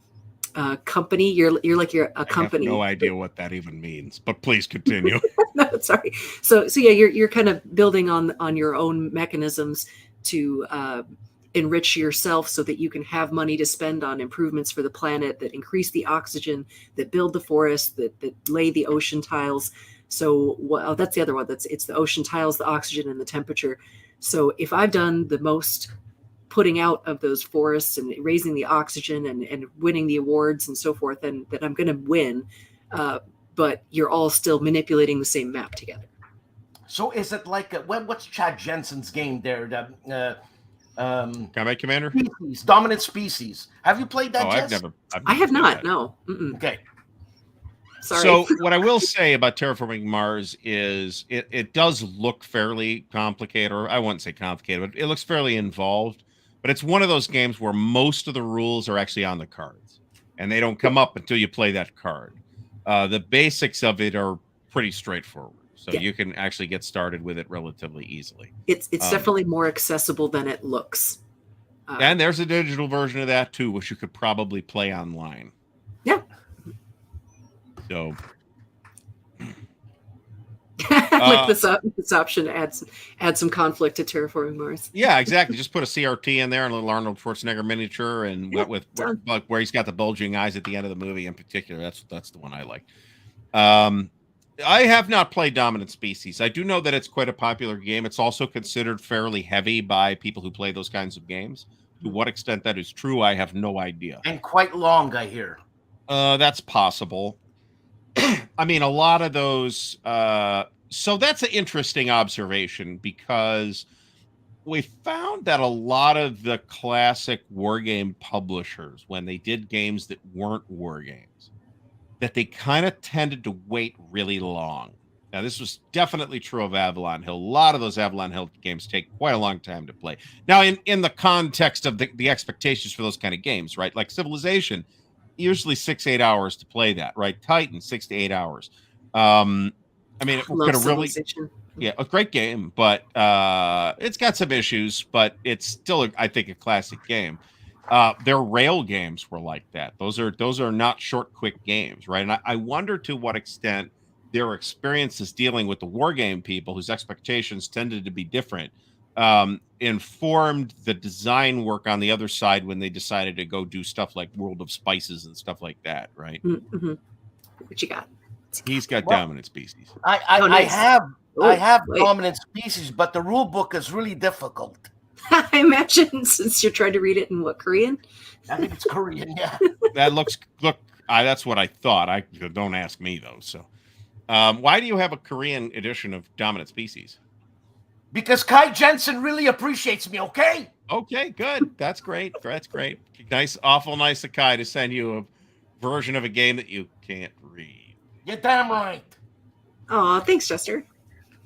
company. You're a company. I have no idea what that even means, but please continue. No, sorry. So yeah, you're kind of building on your own mechanisms to enrich yourself so that you can have money to spend on improvements for the planet that increase the oxygen, that build the forest, that lay the ocean tiles. So that's the other one. It's the ocean tiles, the oxygen, and the temperature. So if I've done the most putting out of those forests and raising the oxygen and winning the awards and so forth, then I'm going to win. But you're all still manipulating the same map together. So is it like what's Chad Jensen's game there? Combat Commander? Dominant Species. Have you played that, Jess? I have not. No. Okay. Sorry. So what I will say about Terraforming Mars is it does look fairly complicated, or I wouldn't say complicated, but it looks fairly involved. But it's one of those games where most of the rules are actually on the cards, and they don't come up until you play that card. The basics of it are pretty straightforward, so you can actually get started with it relatively easily. It's definitely more accessible than it looks. And there's a digital version of that too, which you could probably play online. Yeah. So, like this option adds some conflict to Terraforming Mars. Yeah, exactly. Just put a CRT in there and a little Arnold Schwarzenegger miniature, and with where he's got the bulging eyes at the end of the movie in particular. That's the one I like. I have not played Dominant Species. I do know that it's quite a popular game. It's also considered fairly heavy by people who play those kinds of games. To what extent that is true, I have no idea. And quite long, I hear. That's possible. I mean, a lot of those. So that's an interesting observation, because we found that a lot of the classic war game publishers, when they did games that weren't war games, that they kind of tended to wait really long. Now, this was definitely true of Avalon Hill. A lot of those Avalon Hill games take quite a long time to play. Now, in the context of the expectations for those kind of games, right? Like Civilization, usually 6-8 hours to play that, right? Titan, 6 to 8 hours. I mean, it could have really, a great game, but it's got some issues, but it's still, I think, a classic game. Their rail games were like that. Those are not short, quick games, right? And I wonder to what extent their experiences dealing with the war game people, whose expectations tended to be different, informed the design work on the other side when they decided to go do stuff like World of Spices and stuff like that, right? Mm-hmm. What you got? He's got Dominant Species. I have Dominant Species, but the rule book is really difficult. I imagine, since you're trying to read it in what, Korean? I think it's Korean, yeah. That's what I thought. Don't ask me though. So, why do you have a Korean edition of Dominant Species? Because Kai Jensen really appreciates me. Okay. Okay, good. That's great. That's great. Nice, awful nice of Kai to send you a version of a game that you can't read. You're damn right. Oh, thanks, Chester.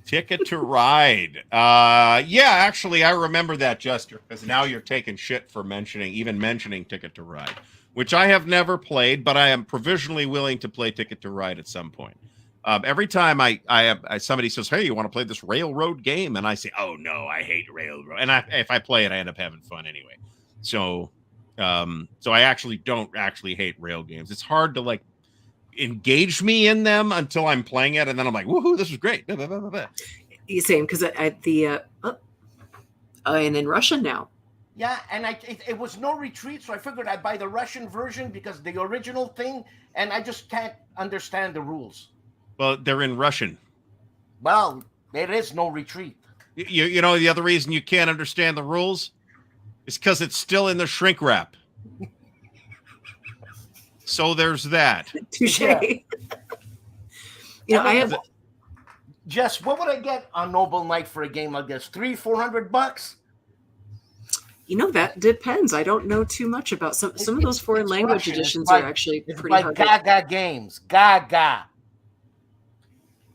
Ticket to Ride. Yeah, actually, I remember that, Chester, because now you're taking shit for mentioning Ticket to Ride, which I have never played, but I am provisionally willing to play Ticket to Ride at some point. every time somebody says, "Hey, you want to play this railroad game?" and I say, "Oh no, I hate railroad," and if I play it, I end up having fun anyway. So, so I actually don't hate rail games. It's hard to like engage me in them until I'm playing it, and then I'm like, "Woohoo, this is great!" Same, because at the and in Russian now. Yeah, and it was no retreat, so I figured I'd buy the Russian version because the original thing, and I just can't understand the rules. Well, they're in Russian. Well, there is no retreat. You know the other reason you can't understand the rules is because it's still in the shrink wrap. So there's that. Touche. Yeah. I have. Jess, what would I get on Noble Knight for a game like this? $300-400? That depends. I don't know too much about some of those foreign language Russian. editions It's are actually It's pretty by hard. Gaga Games. Gaga.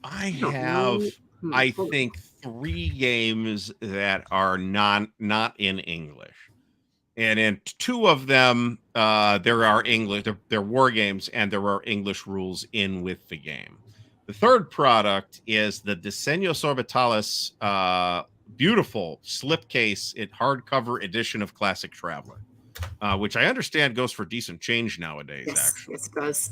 I don't have, know. I think, 3 games that are not in English, and in 2 of them, there are English. They're war games, and there are English rules in with the game. The third product is the Diseños Orbitales beautiful slipcase hardcover edition of Classic Traveler, which I understand goes for decent change nowadays. Yes, actually, yes, it does.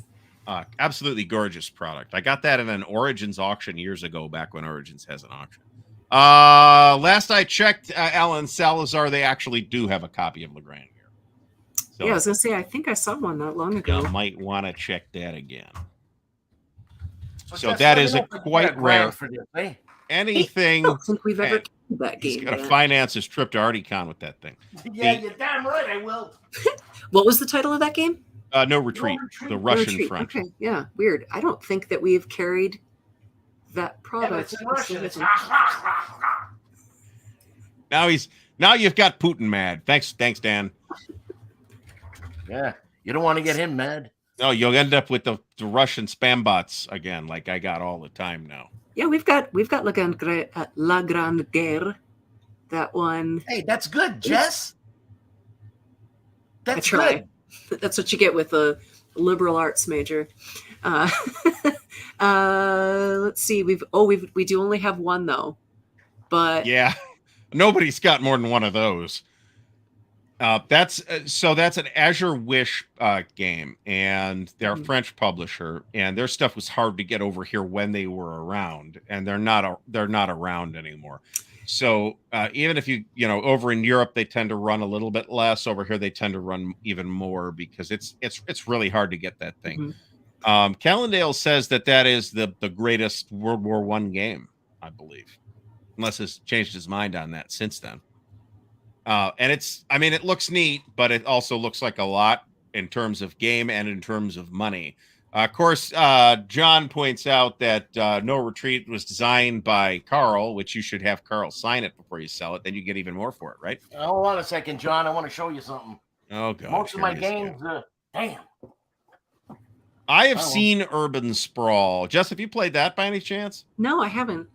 Absolutely gorgeous product. I got that in an Origins auction years ago, back when Origins has an auction. Last I checked, Alan Salazar, they actually do have a copy of Legrand here. So Yeah, I was gonna say I think I saw one not long ago. you might want to check that again. So Jess, that let me is know a if I can quite get a grand rare. for this, eh? Anything. I don't think we've ever played that He's game. got to yet. finance his trip to ArtieCon with that thing. Yeah, you're damn right I will. What was the title of that game? No Retreat, Retreat. the No Russian Retreat. front. Okay, yeah, weird. I don't think that we've carried that Yeah, but product. it's in Russian. It's Now you've got Putin mad. Thanks, Dan. Yeah, you don't want to get him mad. No, you'll end up with the Russian spam bots again, like I got all the time now. Yeah, we've got La Grande Guerre. That one. Hey, that's good, Jess. I That's try. good. That's what you get with a liberal arts major. Let's see. We do only have one though, but Yeah, nobody's got more than one of those. That's an Azure Wish game, and they're a French publisher, and their stuff was hard to get over here when they were around, and they're not around anymore. So even if you over in Europe, they tend to run a little bit less. Over here, they tend to run even more because it's really hard to get that thing. Calandale says that is the greatest World War I game, I believe, unless he's changed his mind on that since then. And it looks neat, but it also looks like a lot in terms of game and in terms of money. Of course, John points out that No Retreat was designed by CARROLL, which you should have CARROLL sign it before you sell it. Then you get even more for it, right? Hold on a second, John. I want to show you something. Oh, God. Most of my games, damn. I have seen Urban Sprawl. Jess, have you played that by any chance? no, I haven't.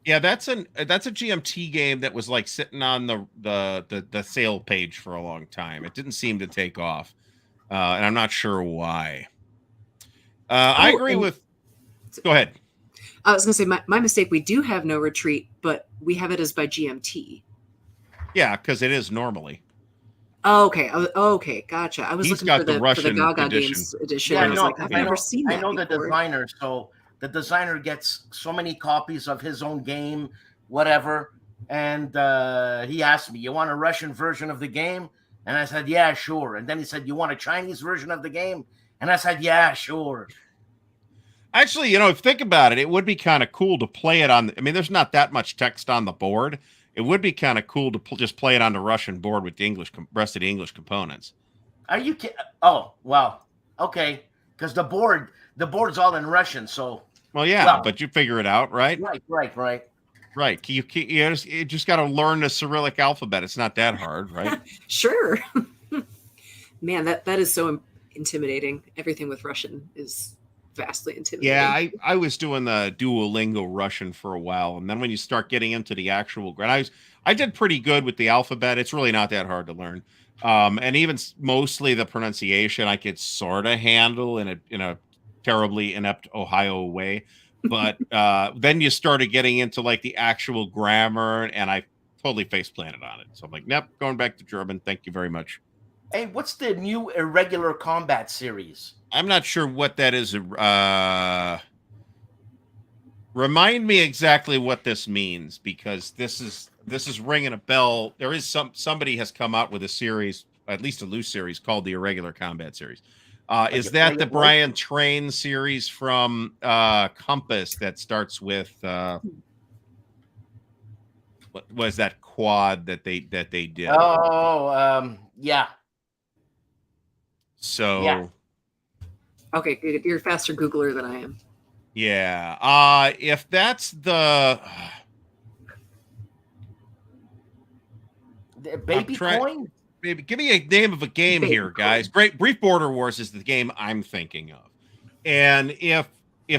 Yeah, that's a GMT game that was like sitting on the sale page for a long time. It didn't seem to take off, and I'm not sure why. I agree with. Go ahead. I was going to say my mistake. We do have No Retreat, but we have it as by GMT. Yeah, because it is normally. Oh, okay. Okay, gotcha. I was He's looking got for the the Russian Gaga edition. Games edition. Yeah, I was no, like, I've never seen that. I know the before. designer, so the designer gets so many copies of his own game, whatever. And he asked me, "You want a Russian version of the game?" And I said, "Yeah, sure." And then he said, "You want a Chinese version of the game?" And I said, "Yeah, sure." Actually, if you think about it, it would be kind of cool to play it on. I mean, there's not that much text on the board. It would be kind of cool to just play it on the Russian board with the rest of the English components. Are you kidding? Oh, well, okay. Because the board's all in Russian, so. Well, yeah, but you figure it out, right? Right. You just got to learn the Cyrillic alphabet. It's not that hard, right? Sure. Man, that is so intimidating. Everything with Russian is vastly intimidating. Yeah, I was doing the Duolingo Russian for a while, and then when you start getting into the actual I did pretty good with the alphabet. It's really not that hard to learn, and even mostly the pronunciation I could sort of handle in a terribly inept Ohio way. But then you started getting into like the actual grammar, and I totally face planted on it. So I'm like, nope, going back to German. Thank you very much. Hey, what's the new irregular combat series? I'm not sure what that is. Remind me exactly what this means, because this is ringing a bell. There is somebody has come out with a series, at least a loose series, called the Irregular Combat series. Is that the Brian Train series from Compass that starts with what was that quad that they did? Oh, yeah. So Yeah. Okay, good. You're a faster Googler than I am. Yeah. If that's the baby coin? Maybe give me a name of a game Baby here, guys. Great Brief Border Wars is the game I'm thinking of. And if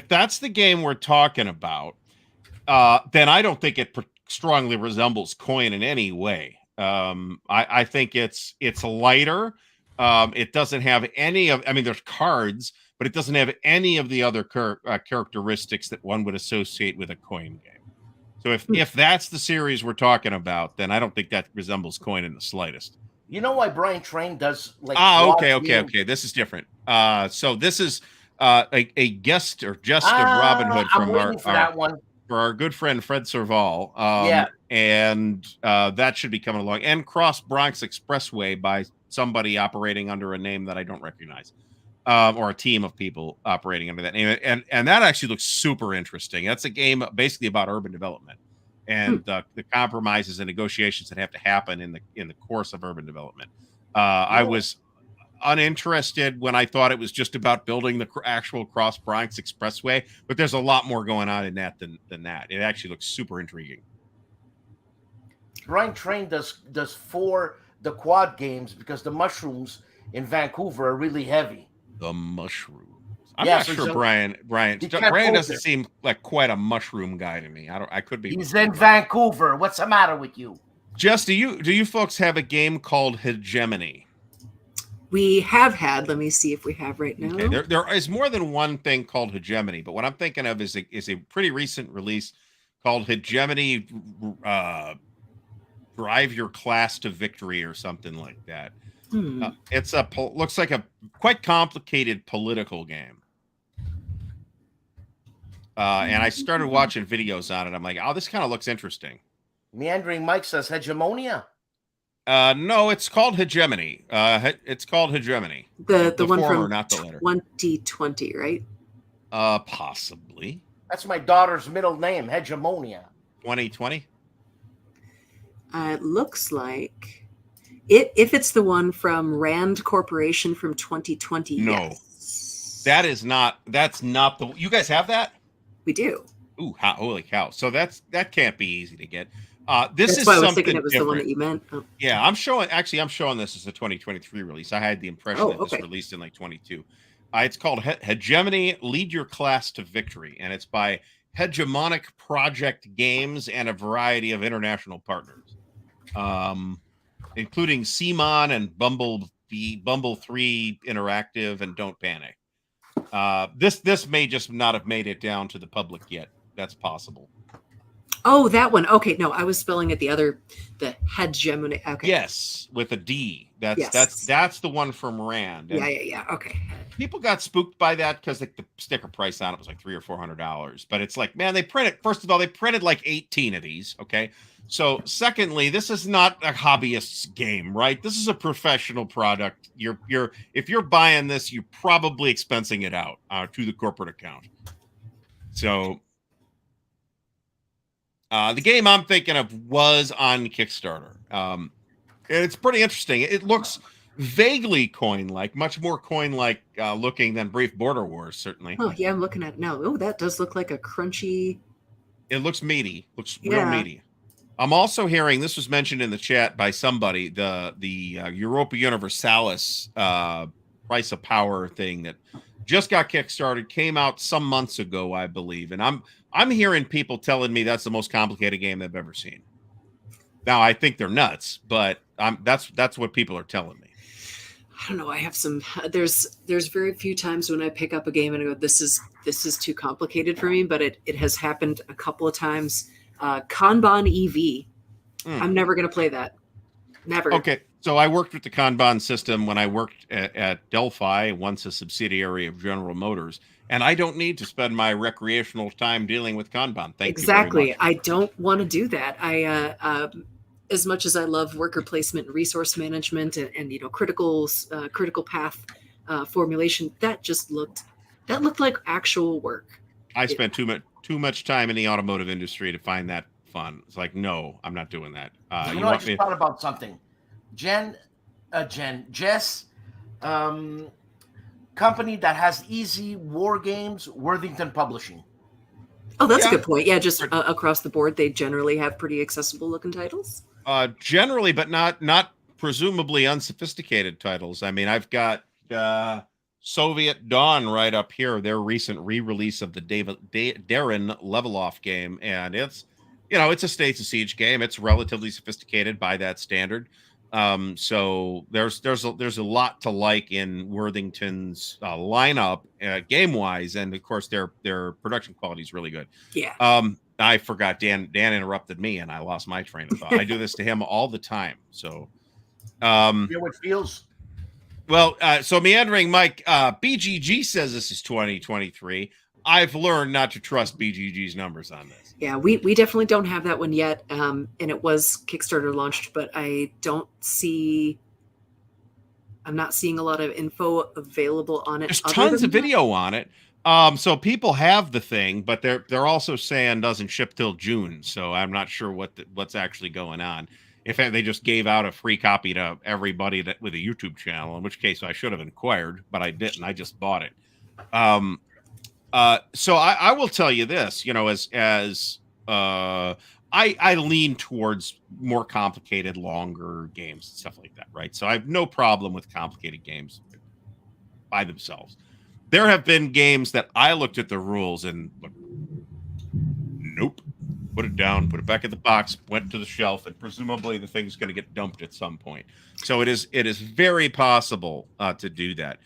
that's the game we're talking about, then I don't think it strongly resembles coin in any way. I think it's lighter. It doesn't have any of, I mean, there's cards, but it doesn't have any of the other characteristics that one would associate with a coin game. So if that's the series we're talking about, then I don't think that resembles coin in the slightest. You know why Brian Train does like? Okay. This is different. So this is a guest or just of Robin Hood from our good friend Fred Serval. Yeah, and that should be coming along. And Cross Bronx Expressway by somebody operating under a name that I don't recognize. Or a team of people operating under that name, and that actually looks super interesting. That's a game basically about urban development and the compromises and negotiations that have to happen in the course of urban development. I was uninterested when I thought it was just about building the actual Cross Bronx Expressway, but there's a lot more going on in that than that. It actually looks super intriguing. Brian Train does for the quad games because the mushrooms in Vancouver are really heavy. The mushrooms. I'm not sure Brian doesn't seem like quite a mushroom guy to me. I could be. He's in Vancouver. What's the matter with you? Jess, do you folks have a game called Hegemony? We have had. Let me see if we have right now. Okay, there is more than one thing called Hegemony, but what I'm thinking of is a pretty recent release called Hegemony Drive Your Class to Victory or something like that. It's looks like a quite complicated political game. And I started watching videos on it. I'm like, oh, this kind of looks interesting. Meandering Mike says Hegemonia. No, it's called Hegemony. It's called Hegemony. The one former, from not the latter. 2020, right? Possibly. That's my daughter's middle name, Hegemonia. 2020. It looks like if it's the one from Rand Corporation from 2020. No, yes. that's not the. You guys have that? We do. Ooh, holy cow! So that can't be easy to get. That's is why I was something thinking it was different. The one that you meant. Oh. Yeah, I'm showing this as a 2023 release. I had the impression that this released in like 22. It's called Hegemony: Lead Your Class to Victory, and it's by Hegemonic Project Games and a variety of international partners, including Simon and Bumble 3 Interactive and Don't Panic. This may just not have made it down to the public yet. That's possible. Oh, that one. Okay, no, I was spelling it the Hegemony. Okay. Yes, with a D. That's the one from Rand. And yeah. Okay. people got spooked by that because like the sticker price on it was like $300 or $400. But it's like, man, first of all, they printed like 18 of these. Okay. So secondly, this is not a hobbyist's game, right? This is a professional product. If you're buying this, you're probably expensing it out to the corporate account. So the game I'm thinking of was on Kickstarter. And it's pretty interesting. It looks vaguely coin-like, much more coin-like looking than Brief Border Wars, certainly. Oh, yeah, I'm looking at it now. Oh, that does look like a crunchy. It looks meaty. Looks real meaty. I'm also hearing, this was mentioned in the chat by somebody, the Europa Universalis price of power thing that just got kickstarted, came out some months ago, I believe. And I'm hearing people telling me that's the most complicated game they've ever seen. Now, I think they're nuts, but that's what people are telling me. I don't know. I have some. There's very few times when I pick up a game and I go, this is too complicated for me. But it has happened a couple of times. Kanban EV. I'm never going to play that. Never. Okay. So I worked with the Kanban system when I worked at Delphi, once a subsidiary of General Motors, and I don't need to spend my recreational time dealing with Kanban. Thank you very much. I don't want to do that. As much as I love worker placement and resource management and critical path formulation, that looked like actual work. I spent too much time in the automotive industry to find that fun. It's like, no, I'm not doing that. I just thought about something. Jess, company that has easy war games, Worthington Publishing. Oh, that's a good point. Yeah, just across the board, they generally have pretty accessible looking titles. Generally, but not presumably unsophisticated titles. I mean, I've got Soviet Dawn right up here, their recent re-release of the Darren Level Off game, and it's a States of Siege game. It's relatively sophisticated by that standard. So there's a lot to like in Worthington's lineup game wise, and of course their production quality is really good. Yeah. I forgot Dan interrupted me and I lost my train of thought. I do this to him all the time. So Feel it feels. Well, so Meandering Mike, BGG says this is 2023. I've learned not to trust BGG's numbers on this. Yeah, we definitely don't have that one yet. And it was Kickstarter launched, but I'm not seeing a lot of info available on it. There's tons of video on it. So people have the thing, but they're also saying doesn't ship till June. So I'm not sure what's actually going on. If they just gave out a free copy to everybody with a YouTube channel, in which case I should have inquired, but I didn't. I just bought it. So I will tell you this, as I lean towards more complicated, longer games and stuff like that, right? So I have no problem with complicated games by themselves. There have been games that I looked at the rules and nope, put it down, put it back in the box, went to the shelf, and presumably the thing's going to get dumped at some point. So it is very possible to do that.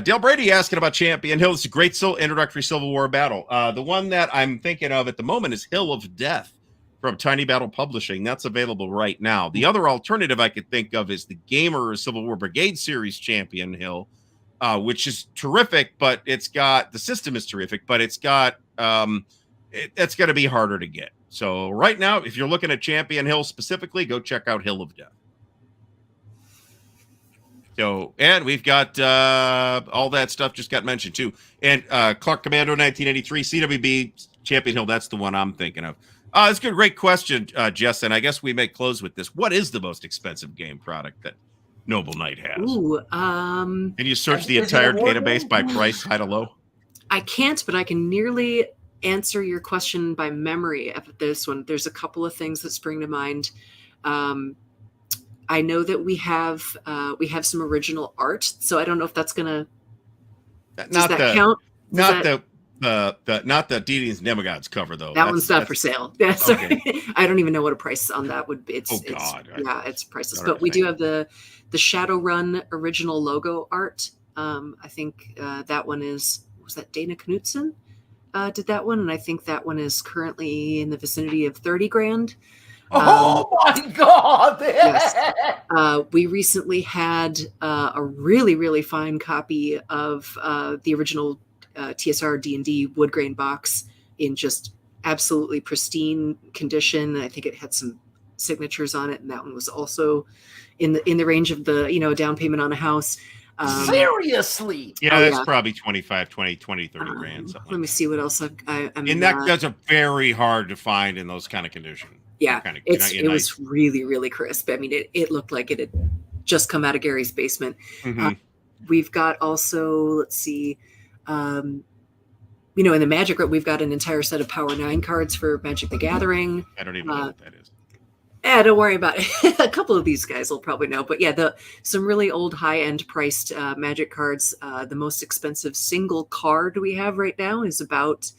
Dale Brady asking about Champion Hill. It's a great introductory Civil War battle. The one that I'm thinking of at the moment is Hill of Death from Tiny Battle Publishing. That's available right now. The other alternative I could think of is the Gamer Civil War Brigade Series Champion Hill, which is terrific, but the system is terrific, but it's got it's going to be harder to get. So right now, if you're looking at Champion Hill specifically, go check out Hill of Death. So, and we've got all that stuff just got mentioned too. And Clark Commando 1983, CWB Champion Hill, that's the one I'm thinking of. That's a great question, Jess, and I guess we may close with this. What is the most expensive game product that Noble Knight has? Ooh, can you search the entire database by price, high to low? I can't, but I can nearly answer your question by memory of this one. There's a couple of things that spring to mind. I know that we have some original art, so I don't know if that's gonna. Does that count? Not the Deities and Demigods cover though. That one's not for sale. Yeah, sorry. Okay. I don't even know what a price on that would be. It's priceless. But we do have the Shadowrun original logo art. I think that one was that Dana Knutson did that one, and I think that one is currently in the vicinity of $30,000. Oh my God! Yes. We recently had a really, really fine copy of the original TSR D&D wood grain box in just absolutely pristine condition. I think it had some signatures on it, and that one was also in the range of the down payment on a house. Seriously? Yeah, that's probably 25, 20, 30 grand. Let me see what else I'm and that's a very hard to find in those kind of conditions. Yeah, it was really, really crisp. I mean, it looked like it had just come out of Gary's basement. Mm-hmm. We've got also, let's see, in the Magic Room, we've got an entire set of Power 9 cards for Magic the Gathering. I don't even know what that is. Yeah, don't worry about it. A couple of these guys will probably know. But yeah, some really old high-end priced Magic cards. The most expensive single card we have right now is about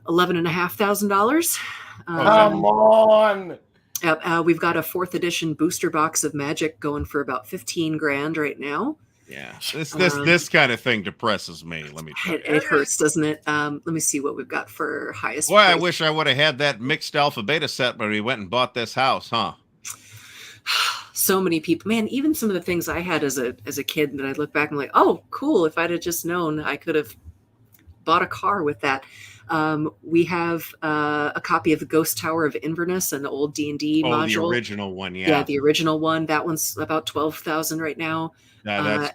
$11,500. Come on. We've got a 4th edition booster box of Magic going for about 15 grand right now. Yeah, this kind of thing depresses me. Let me tell you. It hurts, doesn't it? Let me see what we've got for highest. Boy, I wish I would have had that mixed alpha beta set when we went and bought this house, huh? So many people, man. Even some of the things I had as a kid that I look back and I'm like, oh, cool. If I'd have just known, I could have bought a car with that. We have a copy of the Ghost Tower of Inverness, an old D&D module. The original one, yeah. Yeah, the original one. That one's about 12,000 right now. That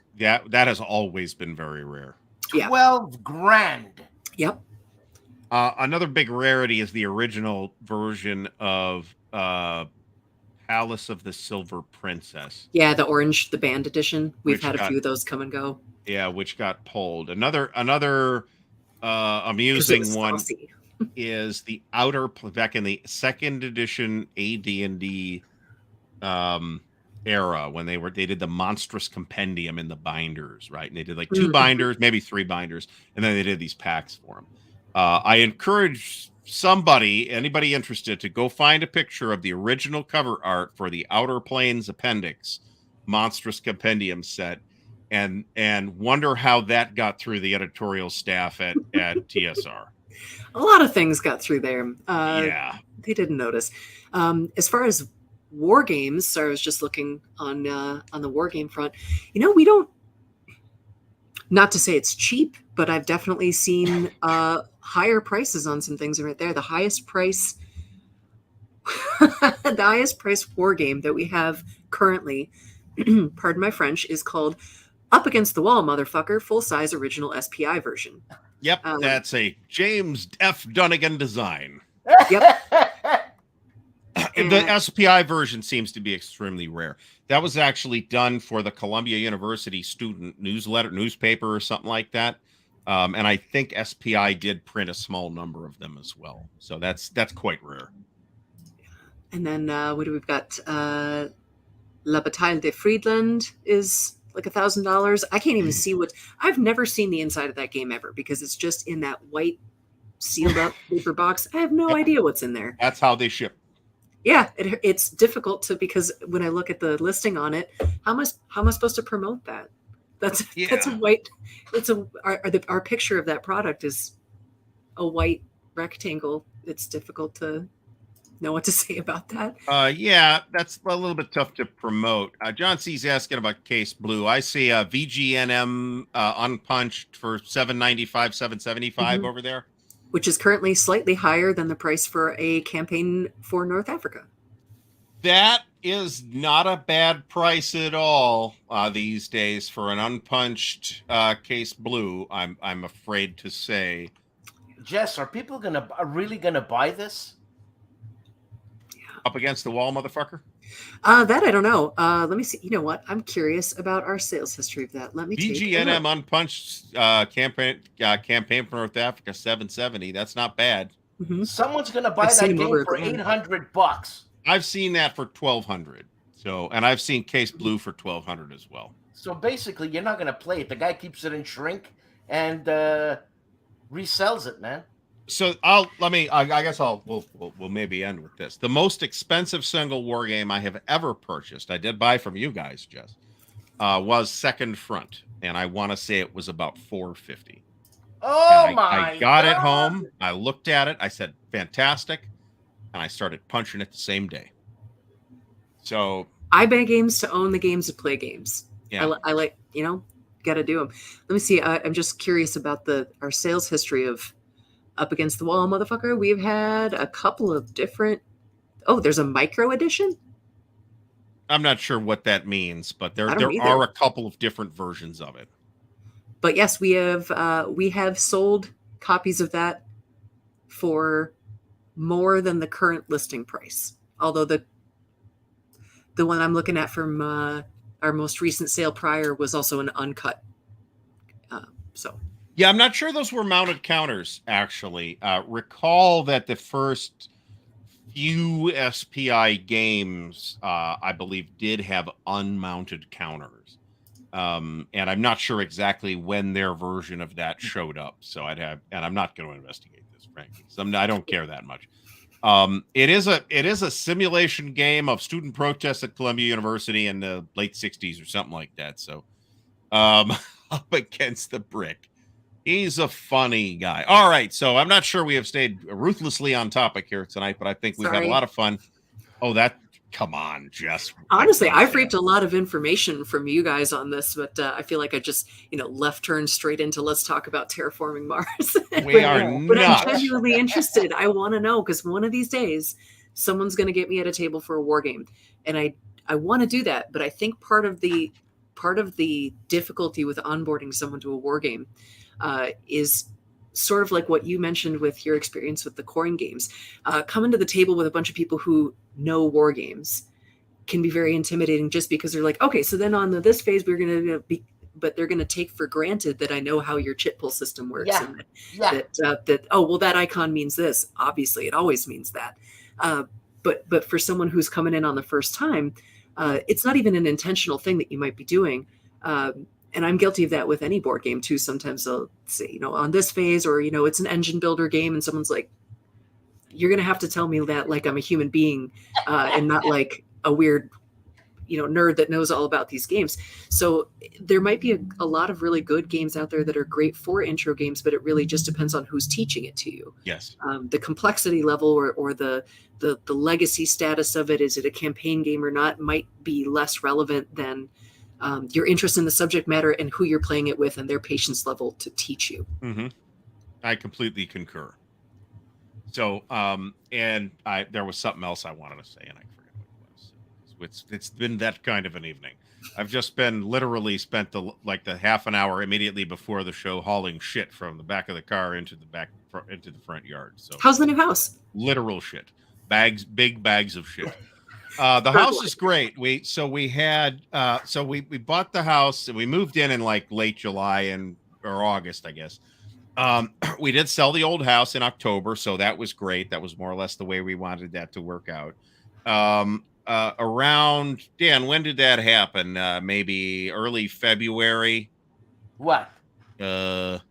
has always been very rare. Yeah. 12 grand. Yep. Another big rarity is the original version of Palace of the Silver Princess. Yeah, the band edition. We've had a few of those come and go. Yeah, which got pulled. Another amusing one is the outer, back in the 2nd edition AD&D era, when they did the monstrous compendium in the binders, right? And they did like 2 binders, maybe 3 binders, and then they did these packs for them. I encourage anybody interested, to go find a picture of the original cover art for the Outer Planes Appendix monstrous compendium set, and wonder how that got through the editorial staff at TSR. A lot of things got through there. Yeah, they didn't notice. As far as war games, so I was just looking on the war game front. We don't. Not to say it's cheap, but I've definitely seen higher prices on some things right there. The highest price, war game that we have currently, pardon my French, is called Up Against the Wall, Motherfucker, full-size original SPI version. Yep, that's a James F. Dunnigan design. Yep. The SPI version seems to be extremely rare. That was actually done for the Columbia University student newspaper or something like that. And I think SPI did print a small number of them as well. So that's quite rare. And then what do we've got? La Bataille de Friedland is like $1,000. I can't even see I've never seen the inside of that game ever, because it's just in that white sealed up paper box. I have no idea what's in there. That's how they ship. Yeah, it's difficult because when I look at the listing on it, how am I supposed to promote that? That's a white. Our picture of that product is a white rectangle. It's difficult to know what to say about that. Yeah, that's a little bit tough to promote. John C's asking about Case Blue. I see a VGNM unpunched for $795, $775 over there, which is currently slightly higher than the price for a campaign for North Africa. That is not a bad price at all these days for an unpunched Case Blue, I'm afraid to say. Jess, are people really gonna buy this? Up Against the Wall, motherfucker? That I don't know. Let me see. You know what? I'm curious about our sales history of that. Let me VGNM unpunched campaign for North Africa, $770. That's not bad. Mm-hmm. Someone's gonna buy that game for $800. I've seen that for $1,200. So, and I've seen Case Blue for $1,200 as well. So basically, you're not gonna play it. The guy keeps it in shrink and resells it, man. So I guess we'll maybe end with this. The most expensive single war game I have ever purchased, I did buy from you guys, Jess, was Second Front, and I want to say it was about $450. Oh I got it home. I looked at it. I said, fantastic, and I started punching it the same day. So I buy games to own the games to play games. Yeah, I like got to do them. Let me see. I'm just curious about our sales history of Up Against the Wall, motherfucker. We've had a couple of different. Oh, there's a micro edition. I'm not sure what that means, but there are a couple of different versions of it. But yes, we have sold copies of that for more than the current listing price. Although the one I'm looking at from our most recent sale prior was also an uncut. Yeah, I'm not sure those were mounted counters, actually. Recall that the first few SPI games, I believe, did have unmounted counters. And I'm not sure exactly when their version of that showed up. So and I'm not going to investigate this, frankly. I don't care that much. It is a simulation game of student protests at Columbia University in the late 60s or something like that. So up against the brick. He's a funny guy. All right, so I'm not sure we have stayed ruthlessly on topic here tonight, but I think we've had a lot of fun. Oh, come on, Jess. Honestly, I've reaped a lot of information from you guys on this, but I feel like I just, left turn straight into let's talk about terraforming Mars. We are but not. I'm genuinely interested. I want to know, because one of these days, someone's going to get me at a table for a war game, and I want to do that. But I think part of the difficulty with onboarding someone to a war game is sort of like what you mentioned with your experience with the coin games. Coming to the table with a bunch of people who know war games can be very intimidating, just because they're like, okay, so then on this phase we're going to be, but they're going to take for granted that I know how your chit pull system works. Yeah. And Yeah. oh, well, that icon means this. Obviously, it always means that. But for someone who's coming in on the first time, it's not even an intentional thing that you might be doing. And I'm guilty of that with any board game too. Sometimes they'll say, on this phase, or, it's an engine builder game, and someone's like, you're going to have to tell me that like I'm a human being and not like a weird, nerd that knows all about these games. So there might be a lot of really good games out there that are great for intro games, but it really just depends on who's teaching it to you. Yes. The complexity level or the legacy status of it, is it a campaign game or not, might be less relevant than your interest in the subject matter and who you're playing it with and their patience level to teach you. Mm-hmm. I completely concur. So, there was something else I wanted to say, and I forget what it was. It's been that kind of an evening. I've just been literally spent the half an hour immediately before the show hauling shit from the back of the car into the front yard. So how's the new house? Literal shit, big bags of shit. The house is great. We bought the house and we moved in like late July or August, I guess. We did sell the old house in October, so that was great. That was more or less the way we wanted that to work out. Around, Dan, when did that happen? Maybe early February. What? No,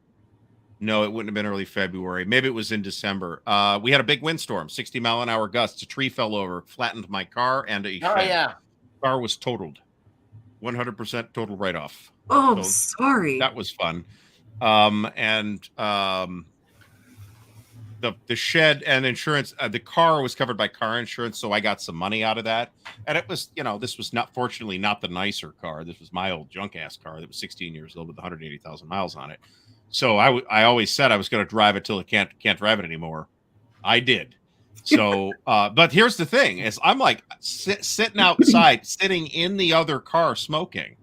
it wouldn't have been early February. Maybe it was in December. We had a big windstorm, 60-mile-an-hour gusts. A tree fell over, flattened my car, and a shed. Yeah. Car was totaled. 100% total write-off. Oh, I'm sorry. That was fun. The shed and insurance, the car was covered by car insurance, so I got some money out of that. And it was, this was fortunately not the nicer car. This was my old junk ass car that was 16 years old with 180,000 miles on it. So I always said I was going to drive it till it can't drive it anymore. I did. So, but here's the thing: is I'm like sitting outside, sitting in the other car smoking,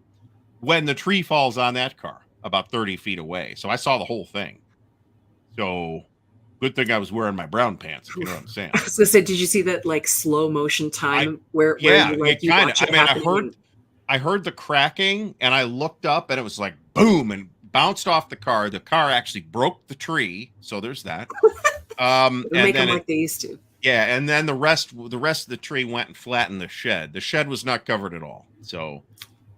when the tree falls on that car about 30 feet away. So I saw the whole thing. So good thing I was wearing my brown pants. If you know what I'm saying. I was gonna say, did you see that like slow motion time where you watch it happen? I heard the cracking, and I looked up, and it was like boom, and bounced off the car. The car actually broke the tree, so there's that. And make them like they used to. Yeah, and then the rest of the tree went and flattened the shed. The shed was not covered at all. So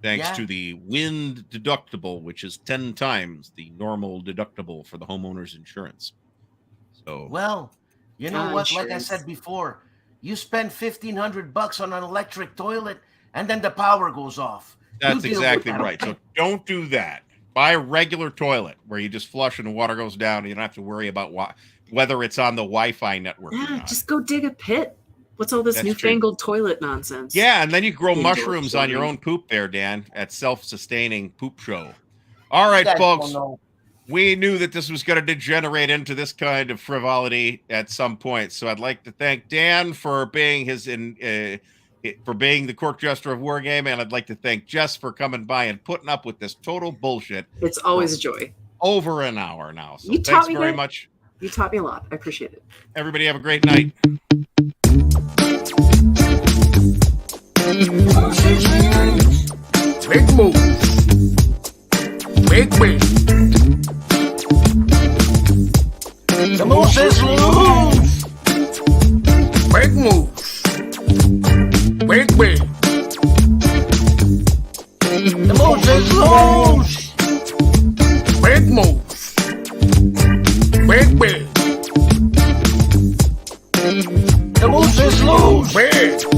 thanks to the wind deductible, which is 10 times the normal deductible for the homeowner's insurance. So well, you know what? Like I said before, you spend $1,500 on an electric toilet, and then the power goes off. That's exactly right. So don't do that. Buy a regular toilet where you just flush and the water goes down, and you don't have to worry about whether it's on the Wi-Fi network. Yeah, just go dig a pit. What's all this newfangled toilet nonsense? Yeah, and then you grow mushrooms on your own poop there, Dan, at Self-Sustaining Poop Show. All right, folks. We knew that this was going to degenerate into this kind of frivolity at some point. So I'd like to thank Dan for being being the court jester of Wargame, and I'd like to thank Jess for coming by and putting up with this total bullshit. It's always a joy. Over an hour now. So thanks very much. You taught me a lot. I appreciate it. Everybody have a great night. Big move. Big win. The moose is loose. Big moves. Big win. The moose is loose. Big moves. Big win. Big.